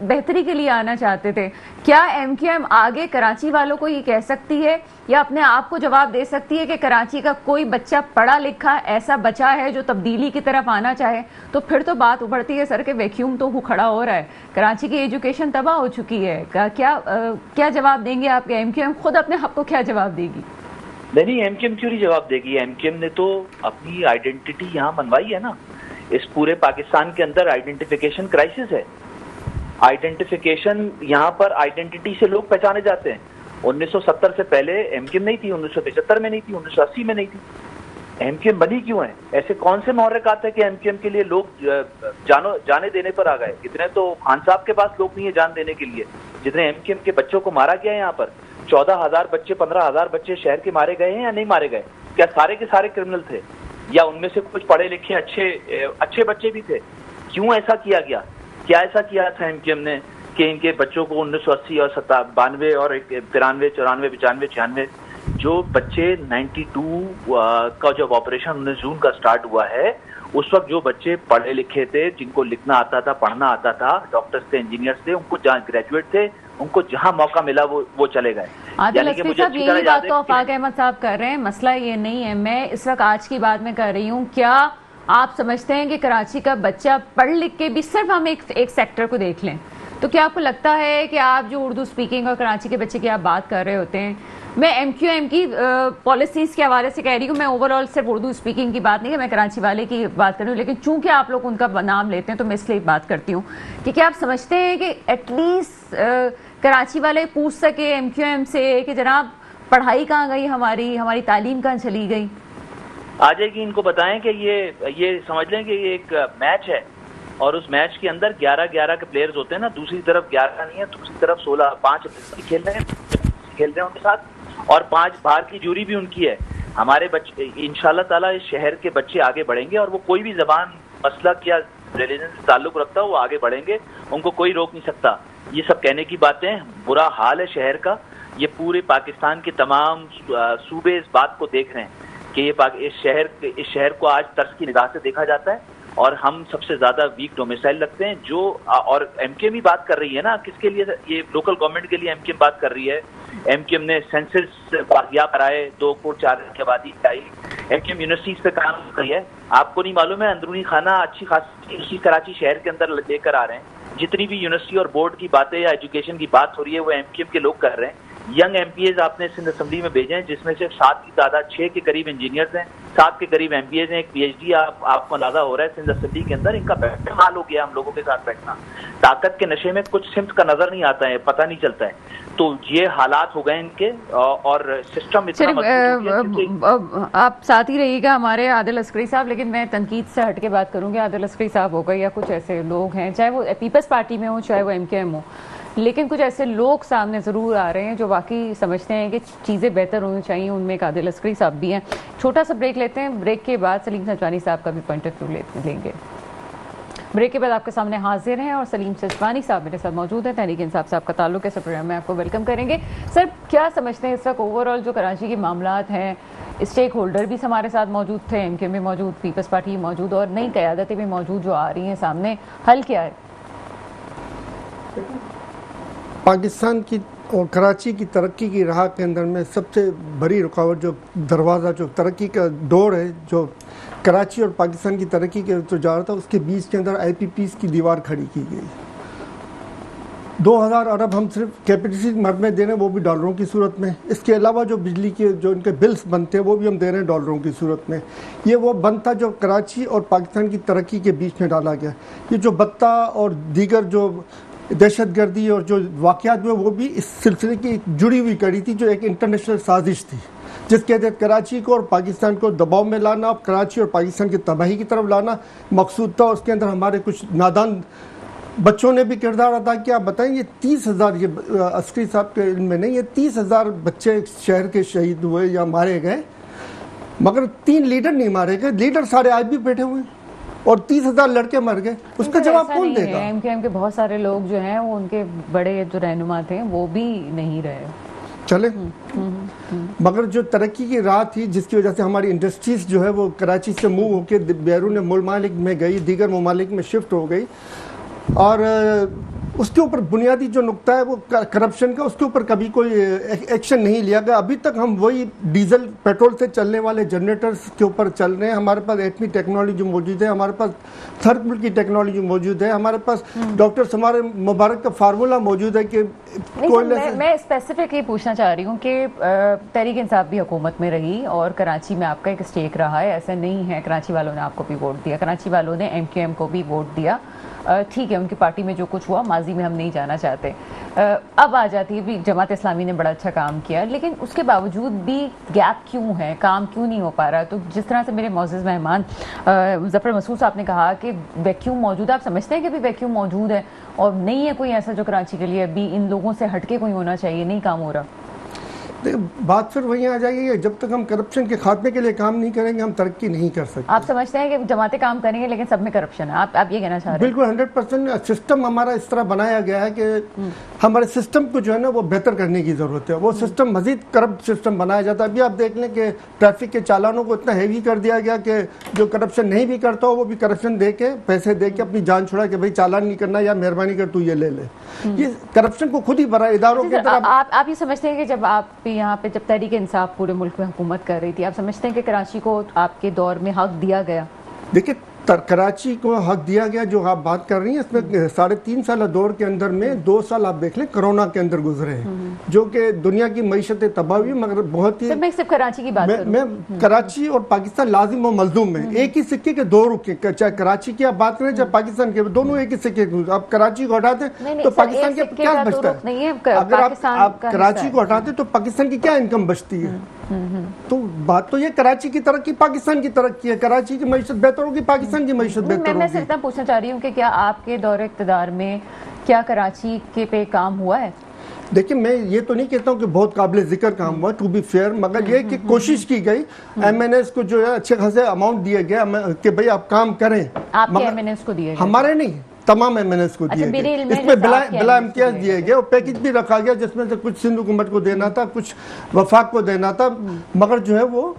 बेहतरी के लिए आना चाहते थे। क्या MQM आगे कराची वालों को ये कह सकती है या अपने आप को जवाब दे सकती है कि कराची का कोई बच्चा पढ़ा लिखा ऐसा बचा है जो तब्दीली की तरफ आना चाहे? तो फिर तो बात उभरती है सर के वैक्यूम तो खड़ा हो रहा है, कराची की एजुकेशन तबाह हो चुकी है। क्या जवाब देंगे आप? MQM खुद अपने हक को क्या जवाब देगी? नहीं, MQM क्यों नहीं जवाब देगी? MQM ने तो अपनी आइडेंटिटी यहाँ मनवाई है ना। इस पूरे पाकिस्तान के अंदर आइडेंटिफिकेशन क्राइसिस है। आइडेंटिफिकेशन यहाँ पर आइडेंटिटी से लोग पहचाने जाते हैं। 1970 से पहले MQM नहीं थी, 1975 में नहीं थी, 1980 में नहीं थी। MQM बनी क्यों है? ऐसे कौन से मुहर्रिकात है कि MQM के लिए लोग जाने देने पर आ गए? इतने तो खान साहब के पास लोग नहीं है जान देने के लिए, जितने MQM के बच्चों को मारा गया है। यहाँ पर 14,000 बच्चे, 15,000 बच्चे शहर के मारे गए हैं या नहीं मारे गए? क्या सारे के सारे क्रिमिनल थे या उनमें से कुछ पढ़े लिखे अच्छे बच्चे भी थे? क्यों ऐसा किया गया? क्या ऐसा किया था MQM ने कि इनके बच्चों को 1980 और 92 और 93, 94, 95, 96 जो बच्चे 92 का जब ऑपरेशन 19 जून का स्टार्ट हुआ है, उस वक्त जो बच्चे पढ़े लिखे थे, जिनको लिखना आता था, पढ़ना आता था, डॉक्टर्स थे, इंजीनियर्स थे, उनको जहाँ ग्रेजुएट थे, उनको जहाँ मौका मिला वो चले गए। आदिल अस्करी साहब, यही बात तो आफाक अहमद साहब कर रहे हैं। मसला ये नहीं है, मैं इस वक्त आज की बात में कर रही हूँ। क्या आप समझते हैं कि कराची का बच्चा पढ़ लिख के भी, सिर्फ हम एक सेक्टर को देख लें, तो क्या आपको लगता है कि आप जो उर्दू स्पीकिंग और कराची के बच्चे की आप बात कर रहे होते हैं, मैं MQM की पॉलिसीज के हवाले से कह रही हूँ, मैं ओवरऑल सिर्फ उर्दू स्पीकिंग की बात नहीं है, मैं कराची वाले की बात कर रही हूँ, लेकिन चूंकि आप लोग उनका नाम लेते हैं तो मैं इसलिए बात करती हूँ कि क्या आप समझते हैं कि एटलीस्ट कराची वाले पूछ सके MQM से कि जनाब पढ़ाई कहाँ गई, हमारी तालीम कहाँ चली गई? आ जाएगी, इनको बताएं कि ये समझ लें कि ये एक मैच है और उस मैच के अंदर 11-11 के प्लेयर्स होते हैं ना, दूसरी तरफ 11 नहीं है, दूसरी तरफ 5 खेल रहे हैं उनके साथ, और 5 बाहर की जूरी भी उनकी है। हमारे बच्चे इंशाल्लाह ताला इस शहर के बच्चे आगे बढ़ेंगे और वो कोई भी जबान मसलक या रिलीजन से ताल्लुक रखता हो वो आगे बढ़ेंगे, उनको कोई रोक नहीं सकता। ये सब कहने की बातें, बुरा हाल है शहर का, ये पूरे पाकिस्तान के तमाम सूबे इस बात को देख रहे हैं कि इस शहर को आज तर्स की निगाह से देखा जाता है और हम सबसे ज्यादा वीक डोमिसाइल लगते हैं। जो और MQM ही बात कर रही है ना, किसके लिए? ये लोकल गवर्नमेंट के लिए MQM बात कर रही है। MQM ने सेंसस बागिया कराए, 2 करोड़ 4 लाख की आबादी आई। MQM यूनिवर्सिटीज पे काम कर रही है। आपको नहीं मालूम है, अंदरूनी खाना अच्छी खासी कराची शहर के अंदर लेकर आ रहे हैं। जितनी भी यूनिवर्सिटी और बोर्ड की बातें या एजुकेशन की बात हो रही है वो MQM के लोग कर रहे हैं। यंग MPAs आपने सिंध असेंबली में भेजे हैं, जिसमें से 7 की तादाद 6 के करीब इंजीनियर्स हैं, 7 के करीब MPAs हैं, एक PhD। आपको अंदाजा हो रहा है सिंध असेंबली के अंदर इनका बैठना हाल हो गया, हम लोगों के साथ बैठना। ताकत के नशे में कुछ सिमत का नजर नहीं आता है, पता नहीं चलता है। तो ये हालात हो गए इनके और सिस्टम इतना मजबूत। आप साथ ही रहिएगा हमारे आदिल अस्करी साहब, लेकिन मैं तनकीद से हट के बात करूंगी। आदिल अस्करी साहब हो गए या कुछ ऐसे लोग हैं, चाहे वो पीपल्स पार्टी में हो चाहे वो MQM हो, लेकिन कुछ ऐसे लोग सामने ज़रूर आ रहे हैं जो वाकई समझते हैं कि चीज़ें बेहतर होनी चाहिए। उनमें एक आदिल अस्करी साहब भी हैं। छोटा सा ब्रेक लेते हैं, ब्रेक के बाद सलीम सजवानी साहब का भी पॉइंट ऑफ व्यू लेंगे। ब्रेक के बाद आपके सामने हाजिर हैं और सलीम सजवानी साहब मेरे साथ मौजूद हैं। तहरीक इंसाफ से आपका ताल्लुक है, इस प्रोग्राम में आपको वेलकम करेंगे। सर, क्या समझते हैं इस वक्त ओवरऑल जो कराची के मामलात हैं, स्टेक होल्डर भी हमारे साथ मौजूद थे, MQM भी मौजूद, पीपल्स पार्टी मौजूद और नई क़यादतें भी मौजूद जो आ रही हैं सामने, हल क्या है? पाकिस्तान की और कराची की तरक्की की राह के अंदर में सबसे बड़ी रुकावट, जो दरवाज़ा, जो तरक्की का डोर है, जो कराची और पाकिस्तान की तरक्की के जो जा रहा था, उसके बीच के अंदर IPPs की दीवार खड़ी की गई। 2000 अरब हम सिर्फ कैपिटल मद में दे रहे हैं, वो भी डॉलरों की सूरत में। इसके अलावा जो बिजली के जो इनके बिल्स बनते हैं वो भी हम दे रहे हैं डॉलरों की सूरत में। ये वो बंद था जो कराची और पाकिस्तान की तरक्की के बीच में डाला गया। ये जो बत्ता और दीगर जो दहशतगर्दी और जो वाक़यात हुए वो भी इस सिलसिले की जुड़ी हुई कड़ी थी, जो एक इंटरनेशनल साजिश थी जिसके तहत कराची को और पाकिस्तान को दबाव में लाना, कराची और पाकिस्तान की तबाही की तरफ लाना मकसूद था। उसके अंदर हमारे कुछ नादान बच्चों ने भी किरदार अदा किया। आप बताएं, ये 30,000, ये अस्करी साहब के इल्म में नहीं, ये 30,000 बच्चे शहर के शहीद हुए या मारे गए, मगर 3 लीडर नहीं मारे गए। लीडर सारे आज भी बैठे हुए हैं और 30,000 लड़के मर गए। उसका जवाब कौन देगा? MQM के बहुत सारे लोग जो हैं वो उनके बड़े जो रहनुमा थे वो भी नहीं रहे। चले, मगर जो तरक्की की राह थी जिसकी वजह से हमारी इंडस्ट्रीज जो है वो कराची से मूव होकर बैरून ममालिक में गई, दीगर ममालिक में शिफ्ट हो गई, और उसके ऊपर बुनियादी जो नुकता है वो करप्शन का, उसके ऊपर कभी कोई एक्शन नहीं लिया गया। अभी तक हम वही डीजल पेट्रोल से चलने वाले जनरेटर्स के ऊपर चल रहे हैं। हमारे पास एटमी टेक्नोलॉजी मौजूद है, हमारे पास थर्मल की टेक्नोलॉजी मौजूद है, हमारे पास डॉक्टर समारे मुबारक का फार्मूला मौजूद है कि मैं स्पेसिफिक ये पूछना चाह रही हूँ कि तहरीक इंसाफ भी हुकूमत में रही और कराची में आपका एक स्टेक रहा है, ऐसा नहीं है कराची वालों ने आपको भी वोट दिया, कराची वालों ने MQM को भी वोट दिया। ठीक है, उनकी पार्टी में जो कुछ हुआ माजी में हम नहीं जाना चाहते। अब आ जाती है भी जमात इस्लामी ने बड़ा अच्छा काम किया, लेकिन उसके बावजूद भी गैप क्यों है, काम क्यों नहीं हो पा रहा? तो जिस तरह से मेरे मौजूद मेहमान ज़फ़र मसूद साहब ने कहा कि वैक्यूम मौजूद है, आप समझते हैं कि भी वैक्यूम मौजूद है और नहीं है कोई ऐसा जो कराची के लिए अभी इन लोगों से हटके कोई होना चाहिए, नहीं काम हो रहा? बात फिर वहीं आ जाएगी, जब तक हम करप्शन के खात्मे के लिए काम नहीं करेंगे हम तरक्की नहीं कर सकते। आप समझते हैं कि जमातें काम करेंगे लेकिन सब में करप्शन है, आप ये कहना चाह रहे हैं? बिल्कुल 100%। सिस्टम हमारा इस तरह बनाया गया है कि हमारे सिस्टम को जो है ना वो बेहतर करने की ज़रूरत है। वो सिस्टम मजीद करप्ट सिस्टम बनाया जाता है। अभी आप देख लें कि ट्रैफिक के चालानों को इतना हैवी कर दिया गया कि जो करप्शन नहीं भी करता हो वो भी करप्शन दे के, पैसे दे के अपनी जान छुड़ा के भाई चालान नहीं करना या मेहरबानी कर तू ये ले ले। ये करप्शन को खुद ही बड़ा इदारों के अंदर आप ये समझते हैं कि जब आप यहाँ पे जब तहरीक इंसाफ पूरे मुल्क में हुकूमत कर रही थी, आप समझते हैं कि कराची को आपके दौर में हक दिया गया? देखिए कराची को हक दिया गया जो आप बात कर रही हैं, इसमें 3.5 साल दौर के अंदर में 2 साल आप देख लें कोरोना के अंदर गुजरे हैं, जो कि दुनिया की मईशत तबाह हुई, मगर बहुत ही मैं सिर्फ कराची की बात मैं कराची और पाकिस्तान लाजिम और मजलूम में एक ही सिक्के के दो रुख हैं, चाहे कराची की आप बात करें चाहे पाकिस्तान के, दोनों एक ही सिक्के के। आप कराची को हटा दें तो पाकिस्तान के क्या बचता है? अगर आप कराची को हटाते तो पाकिस्तान की क्या इनकम बचती है? तो बात तो ये कराची की तरक्की पाकिस्तान की तरक्की है, कराची की मईशत बेहतर होगी, पाकिस्तान की मईशत बेहतर होगी। मैं सिर्फ इतना पूछना चाह रही हूँ कि क्या आपके दौरे इक़्तिदार में क्या कराची के पे काम हुआ है? देखिए, मैं ये तो नहीं कहता हूँ कि बहुत काबिल जिक्र काम हुआ, टू बी फेयर, मगर ये कि कोशिश की गई, MNS को जो है अच्छे खासे अमाउंट दिया गया कि भाई आप काम करें। आपके MNS को दिए गए? हमारे नहीं, तमाम MNS को दिए गए। इसमें बिला इम्तियाज दिए गए और पैकेज भी रखा गया जिसमें से कुछ सिंध हुकूमत को देना था, कुछ वफाक को देना था, मगर जो है वो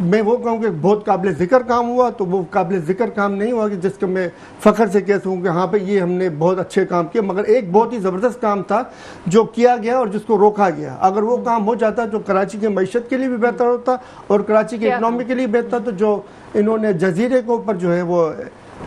मैं वो कहूँ कि बहुत काबिल जिक्र काम हुआ, तो वो काबिल जिक्र काम नहीं हुआ कि जिसका मैं फ़ख्र से कह सकूँ कि हाँ भाई ये हमने बहुत अच्छे काम किए, मगर एक बहुत ही ज़बरदस्त काम था जो किया गया और जिसको रोका गया। अगर वो काम हो जाता तो कराची की मईशत के लिए भी बेहतर होता और कराची की इकनॉमी के लिए बेहतर। तो जो इन्होंने जजीरे के ऊपर जो है वो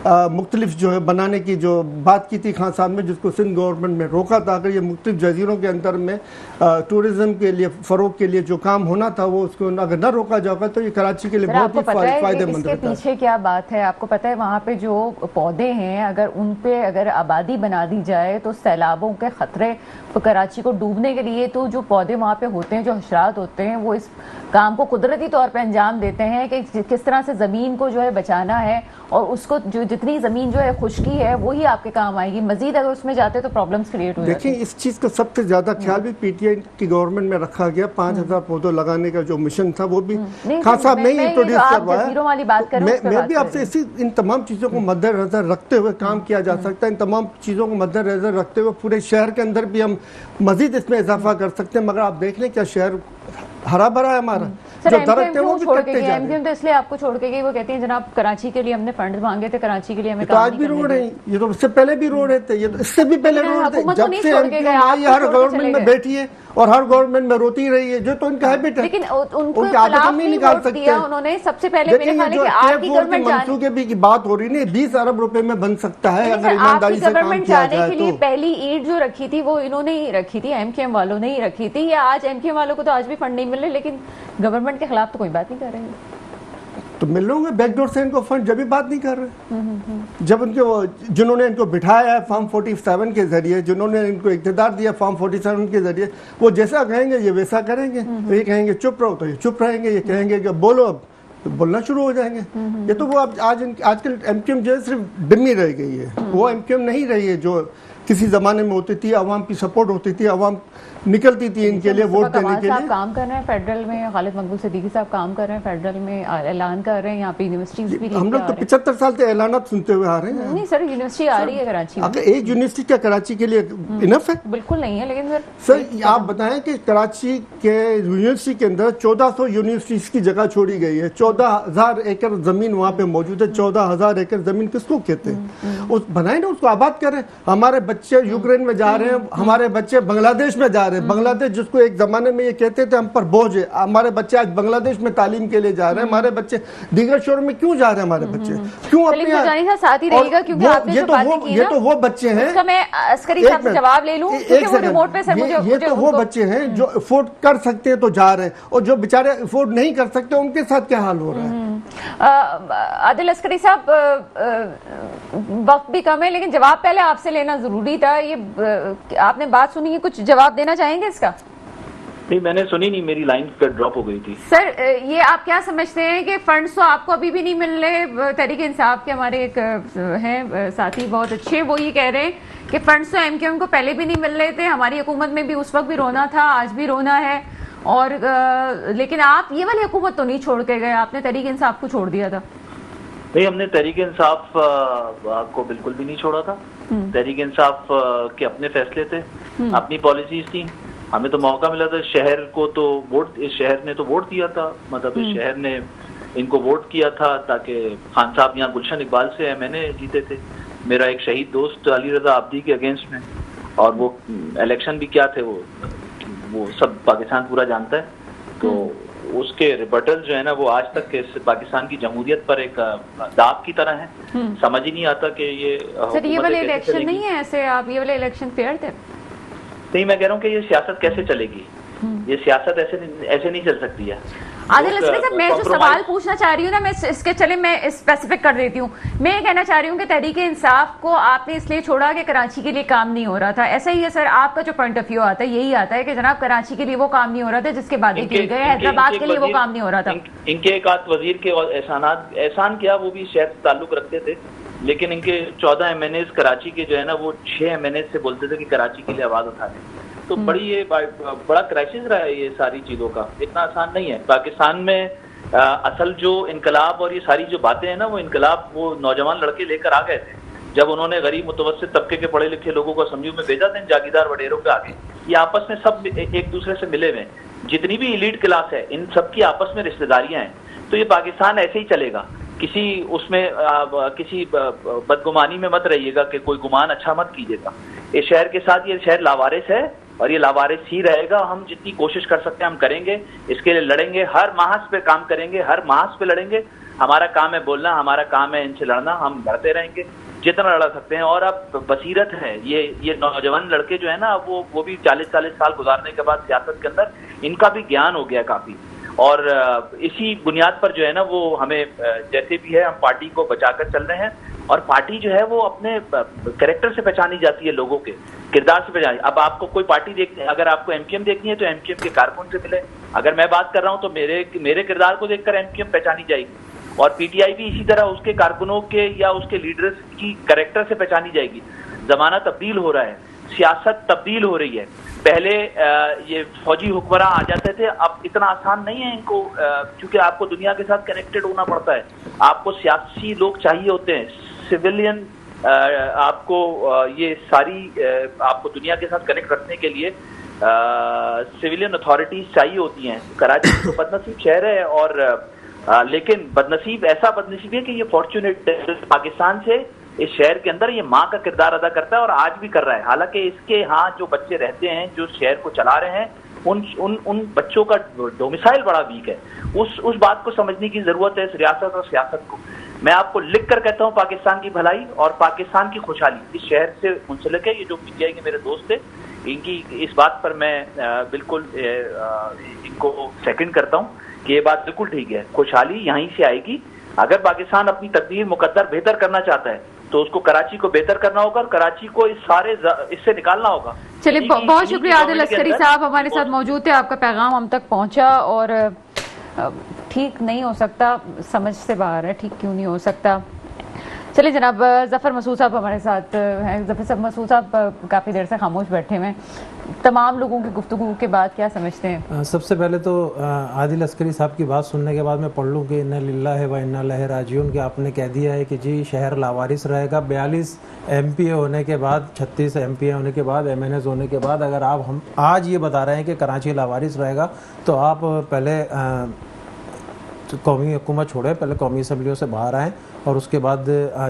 मुख्तलिफ जो है बनाने की जो बात की थी खान साहब ने, जिसको सिंध गवर्नमेंट ने रोका था, अगर ये मुख्तलिफ जजीरों के अंदर में टूरिज्म के लिए फ़रोग के लिए जो काम होना था वो उसको अगर न रोका जाएगा तो ये कराची के लिए बहुत ही फायदेमंद रहता है। पीछे क्या बात है आपको पता है? वहाँ पे जो पौधे हैं अगर उन पे अगर आबादी बना दी जाए तो सैलाबों के खतरे कराची को डूबने के लिए, तो जो पौधे वहाँ पे होते हैं, जो हशरात होते हैं, वो इस काम को कुदरती तौर पे अंजाम देते हैं कि किस तरह से ज़मीन को जो है बचाना है और उसको जो जितनी ज़मीन जो है खुश्की है वही आपके काम आएगी। मजीद अगर उसमें जाते तो प्रॉब्लम्स क्रिएट हो जाती है। देखिए, इस चीज़ का सबसे ज़्यादा ख्याल भी PTI की गवर्नमेंट में रखा गया। 5000 पौधे लगाने का जो मिशन था वो भी खान साहब ने ही इंट्रोड्यूस करवाया। मैं भी आपसे इसी इन तमाम चीज़ों को मद्देनजर रखते हुए काम किया जा सकता है। इन तमाम चीज़ों को मद्देनजर रखते हुए पूरे शहर के अंदर भी हम मजीद इसमें इजाफा कर सकते हैं, मगर आप देख लें क्या शहर हरा भरा है हमारा, जो दरख्त है वो भी कटते जा रहे हैं। MQM तो इसलिए आपको छोड़ के गई, वो कहती हैं जनाब कराची के लिए हमने फंड मांगे थे, कराची के लिए हमें तो आज भी रोड है, ये तो इससे पहले भी रोड है, ये तो इससे भी पहले रोड थे। जब से MQM आई हर गवर्नमेंट में बैठी है और हर गवर्नमेंट में रोती रही है, जो तो इनका हैबिट है, लेकिन उनके खिलाफ नहीं निकाल सकते उन्होंने। सबसे पहले मेरे ख्याल है कि आपकी गवर्नमेंट मंसूबे भी की बात हो रही है, 20 अरब रुपए में बन सकता है अगर ईमानदारी से काम किया जाए तो। पहली ईंट जो रखी थी वो इन्होंने ही रखी थी, MQM वालों ने ही रखी थी, या आज MQM वालों को तो आज भी फंड नहीं मिल रहे, लेकिन गवर्नमेंट के खिलाफ तो कोई बात नहीं कर रहे हैं। तो मिल रहे होंगे बैकडोर से इनको फंड, जब भी बात नहीं कर रहे। जब उनके जिन्होंने इनको बिठाया है फॉर्म 47 के जरिए, जिन्होंने इनको इख्तियार दिया फॉर्म 47 के जरिए, वो जैसा कहेंगे ये वैसा करेंगे। ये कहेंगे चुप रहो तो ये चुप रहेंगे, ये कहेंगे कि बोलो अब तो बोलना शुरू हो जाएंगे। ये तो वो आजकल MQM जो है सिर्फ डिम्मी रह गई है, वो MQM नहीं रही है जो किसी ज़माने में होती थी, अवाम की सपोर्ट होती थी, अवाम निकलती थी इनके लिए वोट देने के लिए। काम कर रहे हैं फेडरल में, खालिद मकबूल सिद्दीकी साहब काम कर रहे हैं फेडरल में, ऐलान कर रहे हैं, यहाँ पे यूनिवर्सिटीज भी हम लोग तो 75 साल से ऐलानात सुनते हुए आ रहे हैं। नहीं सर, यूनिवर्सिटी आ रही है कराची में। अगर एक यूनिवर्सिटी क्या कराची के लिए इनफ है? बिल्कुल नहीं है, लेकिन सर आप बताएं कि कराची के यूनिवर्सिटी के अंदर 1400 यूनिवर्सिटीज की जगह छोड़ी गई है, 14,000 एकड़ जमीन वहाँ पे मौजूद है। 14,000 एकड़ जमीन किसको कहते हैं? उस बनाए ना, उसको आबाद करें। हमारे बच्चे यूक्रेन में जा रहे हैं, हमारे बच्चे बांग्लादेश में जा रहे हैं। बांग्लादेश जिसको एक जमाने में ये कहते थे हम पर बोझ है, हमारे बच्चे आज बांग्लादेश में तालीम के लिए जा रहे हैं। हमारे बच्चे दीगर शोर में क्यों जा रहे हैं? हमारे बच्चे क्यों अपने साथ ही रहेगा? क्योंकि आपने जो बातें की ना, ये तो वो बच्चे हैं, उसका मैं अस्करी साहब से जवाब ले लूं क्योंकि वो रिमोट पे सर मुझे ये तो वो बच्चे हैं जो अफोर्ड कर सकते हैं तो जा रहे हैं, और जो बेचारे अफोर्ड नहीं कर सकते उनके साथ क्या हाल हो रहा है? आदिल अस्करी साहब, वक्त भी कम है लेकिन जवाब पहले आपसे लेना जरूरी था। ये आपने बात सुनी है, कुछ जवाब देना चाहेंगे इसका? नहीं, मैंने सुनी नहीं, मेरी लाइन पर ड्रॉप हो गई थी। सर, ये आप क्या समझते हैं कि फंड्स तो आपको अभी भी नहीं मिल रहे? तहरीक इंसाफ के हमारे एक हैं साथी बहुत अच्छे, वो ये कह रहे हैं कि फंड्स तो MQM को पहले भी नहीं मिल रहे थे, हमारी हुकूमत में भी उस वक्त भी रोना था, आज भी रोना है, और लेकिन आप ये वाली हुकूमत तो नहीं छोड़ के गए, आपने तहरीक इंसाफ को छोड़ दिया था। नहीं, हमने तहरीक इंसाफ को बिल्कुल भी नहीं छोड़ा था। तहरीक इंसाफ के अपने फैसले थे, अपनी पॉलिसीज थी, हमें तो मौका मिला था। शहर को तो वोट, इस शहर ने तो वोट दिया था, मतलब इस शहर ने इनको वोट किया था ताकि खान साहब यहाँ गुलशन इकबाल से मैंने जीते थे, मेरा एक शहीद दोस्त अली रजा आब्दी के अगेंस्ट में, और वो इलेक्शन भी क्या थे वो सब पाकिस्तान पूरा जानता है। तो उसके रिबटल जो है ना वो आज तक पाकिस्तान की जमहूरियत पर एक दाग की तरह है। समझ ही नहीं आता कि ये सर ये वाले इलेक्शन नहीं है ऐसे, आप ये वाले इलेक्शन फेयर थे? नहीं, मैं कह रहा हूँ कि ये सियासत कैसे चलेगी, ये सियासत ऐसे नहीं चल सकती है। आदिल असगरी साहब, मैं जो सवाल पूछना चाह रही हूँ ना, मैं इसके चले मैं स्पेसिफिक कर देती हूँ। मैं ये कहना चाह रही हूँ कि तहरीक इंसाफ को आपने इसलिए छोड़ा कि कराची के लिए काम नहीं हो रहा था। ऐसा ही है सर, आपका जो पॉइंट ऑफ व्यू आता है यही आता है कि जनाब कराची के लिए वो काम नहीं हो रहा था जिसके वादे किए गए, हैदराबाद के लिए वो काम नहीं हो रहा था। इनके एक आध वजीर के एहसान किया, वो भी शहर से ताल्लुक रखते थे, लेकिन इनके 14 MNAs कराची के जो है ना वो 6 MNAs से बोलते थे कि कराची के लिए आवाज उठा लें। तो बड़ा क्राइसिस रहा है ये सारी चीजों का, इतना आसान नहीं है। पाकिस्तान में असल जो इनकलाब और ये सारी जो बातें हैं ना, वो इनकलाब वो नौजवान लड़के लेकर आ गए थे जब उन्होंने गरीब मुतवस्सित तबके के पढ़े लिखे लोगों को असेंबली में भेजा था, इन जागीरदार वडेरों के आगे। ये आपस में सब एक दूसरे से मिले हुए, जितनी भी एलीट क्लास है इन सबकी आपस में रिश्तेदारियां हैं। तो ये पाकिस्तान ऐसे ही चलेगा, किसी बदगुमानी में मत रहिएगा कि कोई गुमान अच्छा मत कीजिएगा। इस शहर के साथ ये शहर लावारिस है और ये लावारिस ही रहेगा। हम जितनी कोशिश कर सकते हैं हम करेंगे, इसके लिए लड़ेंगे, हर माहस पे काम करेंगे, हर माहस पे लड़ेंगे। हमारा काम है बोलना, हमारा काम है इनसे लड़ना, हम लड़ते रहेंगे जितना लड़ा सकते हैं। और अब बसीरत है, ये नौजवान लड़के जो है ना वो भी 40-40 साल गुजारने के बाद सियासत के अंदर इनका भी ज्ञान हो गया काफी, और इसी बुनियाद पर जो है ना वो हमें जैसे भी है हम पार्टी को बचाकर चल रहे हैं। और पार्टी जो है वो अपने कैरेक्टर से पहचानी जाती है, लोगों के किरदार से पहचानी। अब आपको कोई पार्टी देखनी, अगर आपको MQM देखनी है तो MQM के कारकुन से मिले। अगर मैं बात कर रहा हूं तो मेरे किरदार को देखकर MQM पहचानी जाएगी, और PTI भी इसी तरह उसके कारकुनों के या उसके लीडर्स की कैरेक्टर से पहचानी जाएगी। जमाना तब्दील हो रहा है, सियासत तब्दील हो रही है। पहले ये फौजी हुक्मरान आ जाते थे, अब इतना आसान नहीं है इनको, क्योंकि आपको दुनिया के साथ कनेक्टेड होना पड़ता है। आपको सियासी लोग चाहिए होते हैं, सिविलियन, आपको ये सारी आपको दुनिया के साथ कनेक्ट रखने के लिए सिविलियन अथॉरिटीज चाहिए होती हैं। कराची तो बदनसीब शहर है, और लेकिन ऐसा बदनसीब है कि ये फॉर्चुनेट पाकिस्तान से इस शहर के अंदर ये माँ का किरदार अदा करता है और आज भी कर रहा है। हालांकि इसके यहाँ जो बच्चे रहते हैं, जो शहर को चला रहे हैं, उन बच्चों का डोमिसाइल बड़ा वीक है। उस बात को समझने की जरूरत है, इस रियासत और सियासत को। मैं आपको लिख कर कहता हूँ, पाकिस्तान की भलाई और पाकिस्तान की खुशहाली इस शहर से मुंसलिक है। ये जो PTI के मेरे दोस्त थे, इनकी इस बात पर मैं बिल्कुल इनको सेकंड करता हूँ कि ये बात बिल्कुल ठीक है। खुशहाली यहीं से आएगी। अगर पाकिस्तान अपनी तकदीर मुकद्दर बेहतर करना चाहता है तो उसको कराची को बेहतर करना होगा और कराची को इससे निकालना होगा। चलिए, बहुत शुक्रिया आदिल असगरी साहब, हमारे साथ मौजूद थे, आपका पैगाम हम तक पहुंचा। और ठीक नहीं हो सकता, समझ से बाहर है, ठीक क्यों नहीं हो सकता। चलिए जनाब, ज़फ़र मसूद साहब हमारे साथ हैं। ज़फ़र मसूद साहब काफ़ी देर से खामोश बैठे हुए हैं, तमाम लोगों की गुफ्तगू के बाद क्या समझते हैं? सबसे पहले तो आदिल असगरी साहब की बात सुनने के बाद मैं पढ़ लूँ कि इन्ना लिल्लाहि व इन्ना इलैहि राजिऊन, कि आपने कह दिया है कि जी शहर लावारिस रहेगा। 42 MPA होने के बाद, 36 MPA होने के बाद, MNAs होने के बाद, अगर आप हम आज ये बता रहे हैं कि कराची लावारिस रहेगा, तो आप पहले कौमी हुकूमत छोड़े, पहले कौमी असम्बलियों से बाहर आएँ और उसके बाद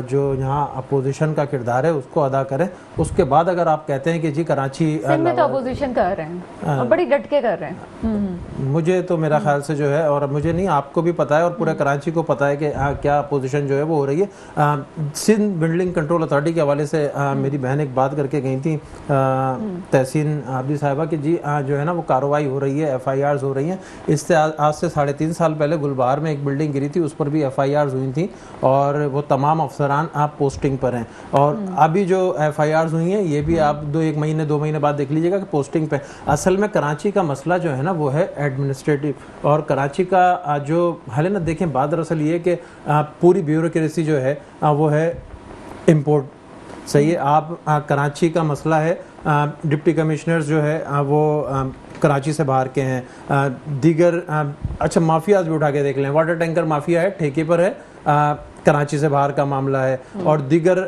जो यहाँ अपोजिशन का किरदार है उसको अदा करें। उसके बाद अगर आप कहते हैं कि जी कराची में तो अपोजिशन कर रहे हैं और बड़ी डट के कर रहे हैं, मुझे तो मेरा ख्याल से जो है, और मुझे नहीं, आपको भी पता है और पूरे कराची को पता है कि क्या अपोजिशन जो है वो हो रही है। सिंध बिल्डिंग कंट्रोल अथॉरिटी के हवाले से मेरी बहन एक बात करके गई थी, तहसीन आबदी साहिबा, की जी जो है ना वो कार्रवाई हो रही है, FIRs हो रही हैं। इससे आज से 3.5 साल पहले गुलबार में एक बिल्डिंग गिरी थी, उस पर भी FIRs हुई थी और वो तमाम अफसरान आप पोस्टिंग पर हैं। और अभी जो FIRs हुई हैं ये भी आप 2 महीने बाद देख लीजिएगा कि पोस्टिंग पे। असल में कराची का मसला जो है ना वो है एडमिनिस्ट्रेटिव, और कराची का जो हल है ना, देखें बात दरअसल ये कि पूरी ब्यूरोक्रेसी जो है वो है इम्पोर्ट, सही है। आप कराची का मसला है, डिप्टी कमिश्नर्स जो है वो कराची से बाहर के हैं। दीगर अच्छा माफियाज भी उठा के देख लें, वाटर टैंकर माफिया है, ठेके पर है, कराची से बाहर का मामला है और दीगर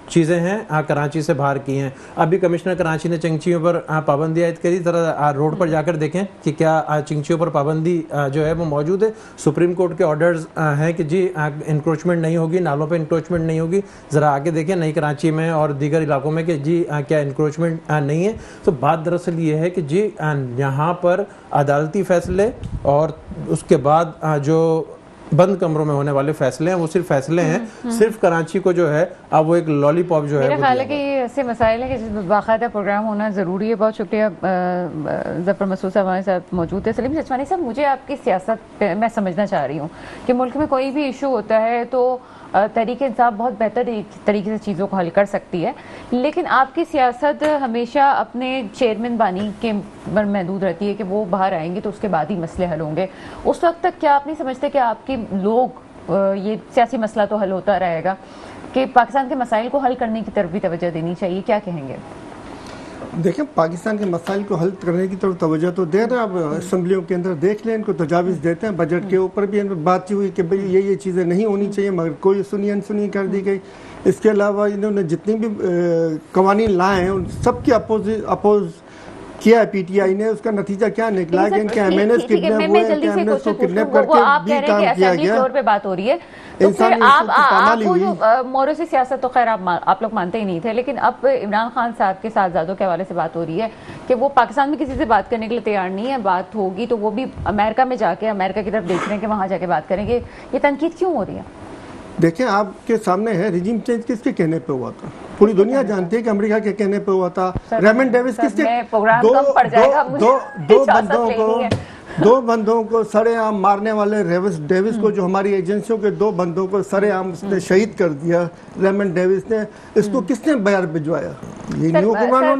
चीज़ें हैं कराची से बाहर की हैं। अभी कमिश्नर कराची ने चिंचियों पर पाबंदी आयद करी, ज़रा रोड पर जाकर देखें कि क्या चिंचियों पर पाबंदी जो है वो मौजूद है। सुप्रीम कोर्ट के ऑर्डर्स हैं कि जी इंक्रोचमेंट नहीं होगी, नालों पे इंक्रोचमेंट नहीं होगी। ज़रा आगे देखें नई कराची में और दीगर इलाकों में कि जी क्या इंक्रोचमेंट नहीं है। तो बात दरअसल ये है कि जी यहाँ पर अदालती फैसले और उसके बाद जो बंद कमरों में होने वाले फैसले हैं वो सिर्फ फैसले हैं, सिर्फ कराची को जो है अब वो एक लॉलीपॉप जो है मेरा ख्याल है कि ये ऐसे मसाइल है कि जिसमें बाकायदा प्रोग्राम होना ज़रूरी है। बहुत शुक्रिया ज़फ़र मसूद साहब हमारे साथ मौजूद है। सलीम सचमानी साहब, मुझे आपकी सियासत पे मैं समझना चाह रही हूँ कि मुल्क में कोई भी इशू होता है तो तरीके इंसाफ बहुत बेहतर तरीके से चीज़ों को हल कर सकती है, लेकिन आपकी सियासत हमेशा अपने चेयरमैन बानी के पर महदूद रहती है कि वो बाहर आएंगे तो उसके बाद ही मसले हल होंगे। उस वक्त तक क्या आप नहीं समझते कि आपके लोग ये सियासी मसला तो हल होता रहेगा कि पाकिस्तान के मसाइल को हल करने की तरफ भी तवज्जो देनी चाहिए? क्या कहेंगे? देखें, पाकिस्तान के मसाइल को हल करने की तरफ तवज्जो तो दे रहे हैं। अब असम्बलियों के अंदर देख लें, इनको तजावीज़ देते हैं। बजट के ऊपर भी बात हुई कि भाई ये चीज़ें नहीं होनी चाहिए, मगर कोई सुनी अनसुनी कर दी गई। इसके अलावा इन्होंने जितनी भी कवानीन लाए हैं उन सब की अपोज किया है पीटीआई ने। उसका नतीजा क्या निकला है कि इनके एमएनएस किडनैप हुए, एमएनएस को किडनैप करके भी काम किया गया। पे बात हो रही है तो फिर आपको जो मोरसी सियासत तो खैर आप लोग मानते ही नहीं थे, लेकिन अब इमरान खान साहब के साहबजादों के हवाले से बात हो रही है कि वो पाकिस्तान में किसी से बात करने के लिए तैयार नहीं है। बात होगी तो वो भी अमेरिका में जाके अमेरिका की तरफ देख रहे हैं कि वहाँ जाके बात करेंगे। ये तनकीद क्यों हो रही है? देखें, आपके सामने है रिजीम चेंज किसके कहने पे हुआ था? पूरी दुनिया जानती है कि अमेरिका के कहने पे हुआ था। रेमंड डेविस किसके दो बंदों को सरेआम मारने वाले डेविस को, जो हमारी एजेंसियों के दो बंदों को सरेआम उसने शहीद कर दिया रेमंड डेविस ने, इसको किसने बयार भिजवाया? ये न्यू हुक्मरानों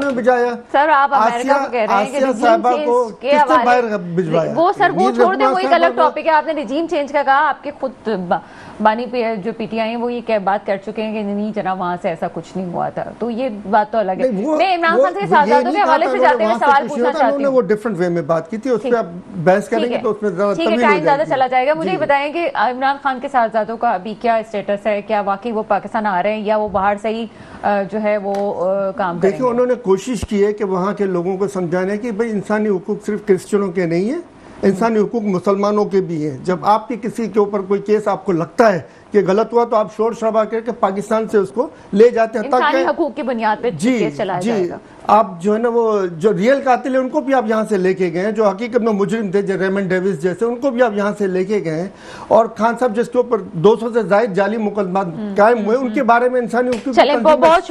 ने भिजवाया। सर आप अमेरिका को कह रहे हैं कि रिजीम चेंज के हवाले भिजवाया। वो सर वो छोड़ दे, वो एक अलग टॉपिक है। आपने रिजीम चेंज का कहा, आपके खुद बानी पे जो पीटीआई है वो ये बात कर चुके हैं कि नहीं जनाब वहां से ऐसा कुछ नहीं हुआ था। तो ये बात तो अलग है। मैं इमरान खान के साहबजादों के हवाले से जाते हुए सवाल पूछना चाहती हूँ। वो डिफरेंट वे में बात की थी, उस पर आप बहस करेंगे तो उसमें टाइम ज्यादा चला जाएगा। मुझे ये बताएं कि इमरान खान के साहबजादों का अभी क्या स्टेटस है? क्या वाकई वो पाकिस्तान आ रहे हैं या वो बाहर से ही जो है वो काम करेंगे? देखिए, उन्होंने कोशिश की है कि वहाँ के लोगों को समझाने की भाई इंसानी हुकूक सिर्फ क्रिश्चियनों के नहीं है, इंसानी हुकूक मुसलमानों के भी हैं। जब आपके किसी के ऊपर कोई केस आपको लगता है कि गलत हुआ तो आप शोर शराबा करके पाकिस्तान से उसको ले जाते हैं, इंसानी हुकूक की बुनियाद पे केस चलाया जाएगा। आप जो है ना वो जो रियल कातिल है उनको भी आप यहाँ से लेके गए हैं, जो हकीकत में मुजरिम थे रेमंड डेविस जैसे, उनको भी आप यहाँ से लेके गए हैं। और खान साहब जिसके ऊपर 200 से ज्यादा जाली मुकदमा कायम हुए, उनके बारे में इंसानी हुकूक बहुत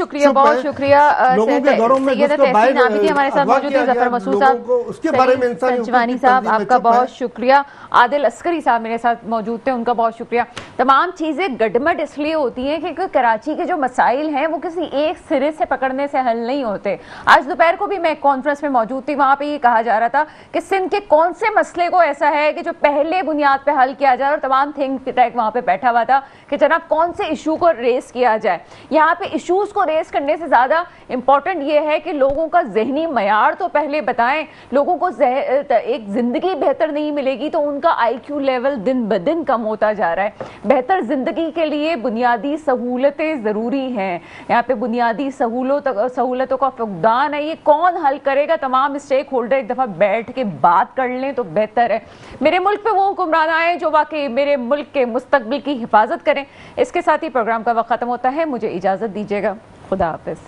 शुक्रिया लोगों के घरों में हमारे साथ मौजूद है ज़फ़र मसूद साहब, उसके बारे में संजवानी साहब आपका बहुत शुक्रिया, आदिल अस्करी साहब मेरे साथ मौजूद थे, उनका बहुत शुक्रिया। तमाम चीजें गडमड इसलिए होती हैं क्योंकि कराची के जो मसाइल हैं वो किसी एक सिरे से पकड़ने से हल नहीं होते। आज दोपहर को भी मैं कॉन्फ्रेंस में मौजूद थी, वहां पे ये कहा जा रहा था कि सिंध के कौन से मसले को ऐसा है कि जो पहले बुनियाद पे हल किया जाए, और तमाम थिंक टैंक वहां पे बैठा हुआ था कि जनाब कौन से इशू को रेस किया जाए। यहाँ पे इशूज को रेस करने से ज्यादा इंपॉर्टेंट ये है कि लोगों का जहनी मयार तो पहले बताएं। लोगों को एक जिंदगी बेहतर नहीं मिलेगी तो उनका IQ लेवल दिन ब दिन कम होता जा रहा है। बेहतर जिंदगी के लिए बुनियादी सहूलतें जरूरी हैं। यहाँ पे बुनियादी सहूलतों का फुकदान है, ये कौन हल करेगा? तमाम स्टेक होल्डर एक दफा बैठ के बात कर लें तो बेहतर है। मेरे मुल्क पे वो हुक्मरान आए जो वाकई मेरे मुल्क के मुस्तकबिल की हिफाजत करें। इसके साथ ही प्रोग्राम का वक्त खत्म होता है, मुझे इजाजत दीजिएगा। खुदा हाफिज।